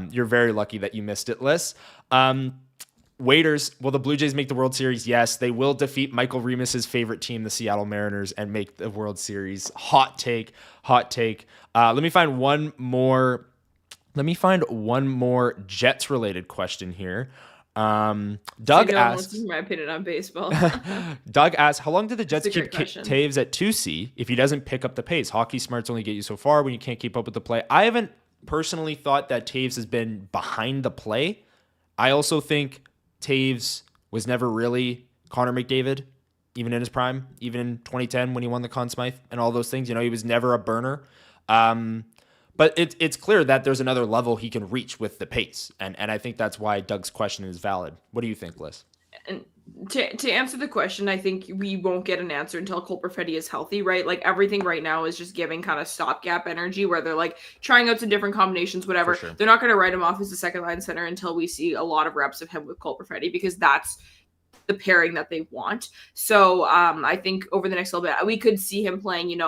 You're very lucky that you missed it, Lyss. Waiters, will the Blue Jays make the World Series? Yes, they will defeat Michael Remus's favorite team, the Seattle Mariners, and make the World Series. Hot take. Let me find one more Jets related question here. Doug asks, my opinion on baseball. Doug asks, how long did the Jets keep Taves at 2C if he doesn't pick up the pace? Hockey smarts only get you so far when you can't keep up with the play. I haven't personally thought that Taves has been behind the play. I also think Taves was never really Connor McDavid, even in his prime, even in 2010 when he won the Conn Smythe and all those things. He was never a burner. But it's clear that there's another level he can reach with the pace. And I think that's why Doug's question is valid. What do you think, Lyss? And to answer the question, I think we won't get an answer until Cole Perfetti is healthy, right? Like, everything right now is just giving kind of stopgap energy where they're like trying out some different combinations, whatever. Sure. They're not going to write him off as a second line center until we see a lot of reps of him with Cole Perfetti, because that's the pairing that they want. So I think over the next little bit, we could see him playing,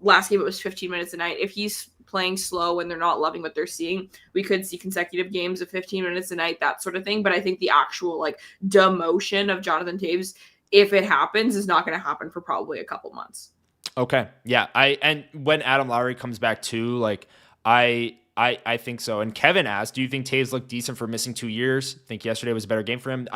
last game it was 15 minutes a night. If he's playing slow and they're not loving what they're seeing, we could see consecutive games of 15 minutes a night, that sort of thing. But I think the actual demotion of Jonathan Taves, if it happens, is not going to happen for probably a couple months. Okay. Yeah. And when Adam Lowry comes back too, I think so. And Kevin asked, do you think Taves looked decent for missing 2 years? I think yesterday was a better game for him.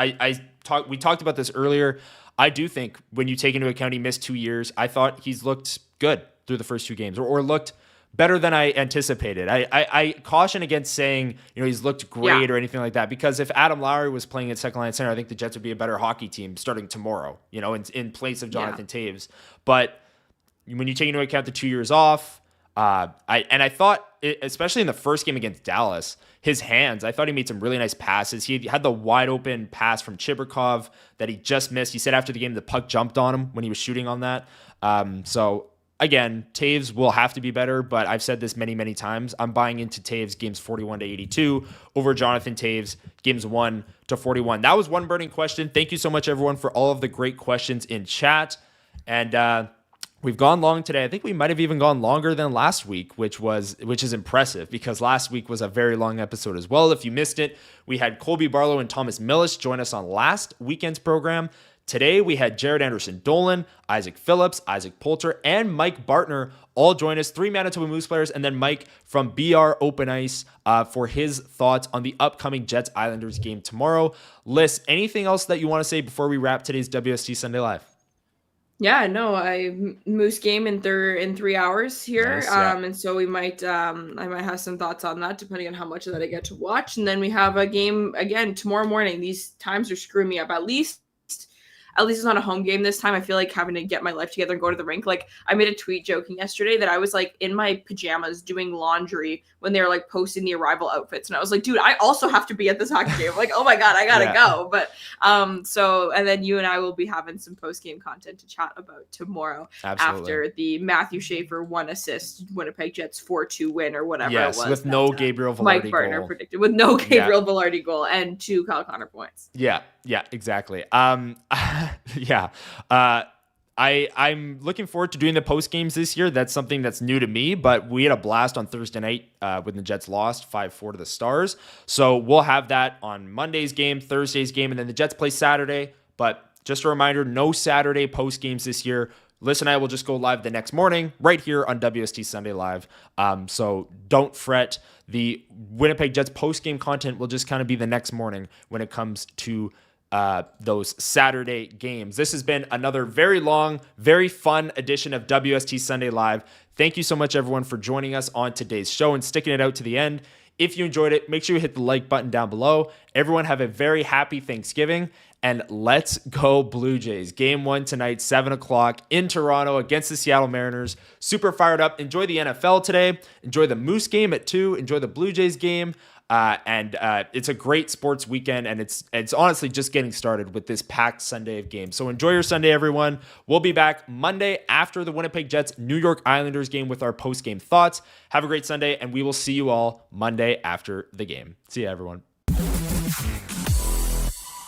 We talked about this earlier. I do think when you take into account he missed 2 years, I thought he's looked good through the first 2 games or looked better than I anticipated. I caution against saying, he's looked great or anything like that, because if Adam Lowry was playing at second line center, I think the Jets would be a better hockey team starting tomorrow, in place of Jonathan Toews. But when you take into account the 2 years off, I thought, especially in the first game against Dallas, his hands, I thought he made some really nice passes. He had the wide open pass from Chibrikov that he just missed. He said after the game the puck jumped on him when he was shooting on that. So again, Toews will have to be better, but I've said this many, many times. I'm buying into Toews games 41 to 82 over Jonathan Toews games 1 to 41. That was one burning question. Thank you so much, everyone, for all of the great questions in chat. And we've gone long today. I think we might have even gone longer than last week, which is impressive, because last week was a very long episode as well. If you missed it, we had Colby Barlow and Thomas Millis join us on last weekend's program. Today, we had Jaret Anderson-Dolan, Isaak Phillips, Isaac Poulter, and Mike Bartner all join us, 3 Manitoba Moose players, and then Mike from BR Open Ice for his thoughts on the upcoming Jets-Islanders game tomorrow. Lyss, anything else that you want to say before we wrap today's WST Sunday Live? Yeah, no, Moose game in 3 hours here. Nice, yeah. And so I might have some thoughts on that depending on how much of that I get to watch. And then we have a game again tomorrow morning. These times are screwing me up. At least it's not a home game this time. I feel like having to get my life together and go to the rink. Like, I made a tweet joking yesterday that I was like in my pajamas doing laundry when they were like posting the arrival outfits. And I was like, dude, I also have to be at this hockey game. Like, oh my God, I gotta go. But and then you and I will be having some post-game content to chat about tomorrow. Absolutely. After the Matthew Schaefer 1 assist Winnipeg Jets 4-2 win or whatever it was. With no Gabriel Velarde Mike Bartner predicted. With no Gabriel Velarde goal and 2 Kyle Connor points. Yeah, exactly. I'm looking forward to doing the post games this year. That's something that's new to me, but we had a blast on Thursday night when the Jets lost 5-4 to the Stars. So we'll have that on Monday's game, Thursday's game, and then the Jets play Saturday. But just a reminder, no Saturday post games this year. Lyss and I will just go live the next morning right here on WST Sunday Live. So don't fret. The Winnipeg Jets post-game content will just kind of be the next morning when it comes to those Saturday games. This has been another very long, very fun edition of WST Sunday Live. Thank you so much, everyone, for joining us on today's show and sticking it out to the end. If you enjoyed it, make sure you hit the like button down below. Everyone have a very happy Thanksgiving, and let's go Blue Jays. Game 1 tonight, 7 o'clock in Toronto against the Seattle Mariners. Super fired up. Enjoy the NFL today. Enjoy the Moose game at 2. Enjoy the Blue Jays game. And it's a great sports weekend, and it's honestly just getting started with this packed Sunday of games. So enjoy your Sunday, everyone. We'll be back Monday after the Winnipeg Jets New York Islanders game with our post-game thoughts. Have a great Sunday, and we will see you all Monday after the game. See you, everyone.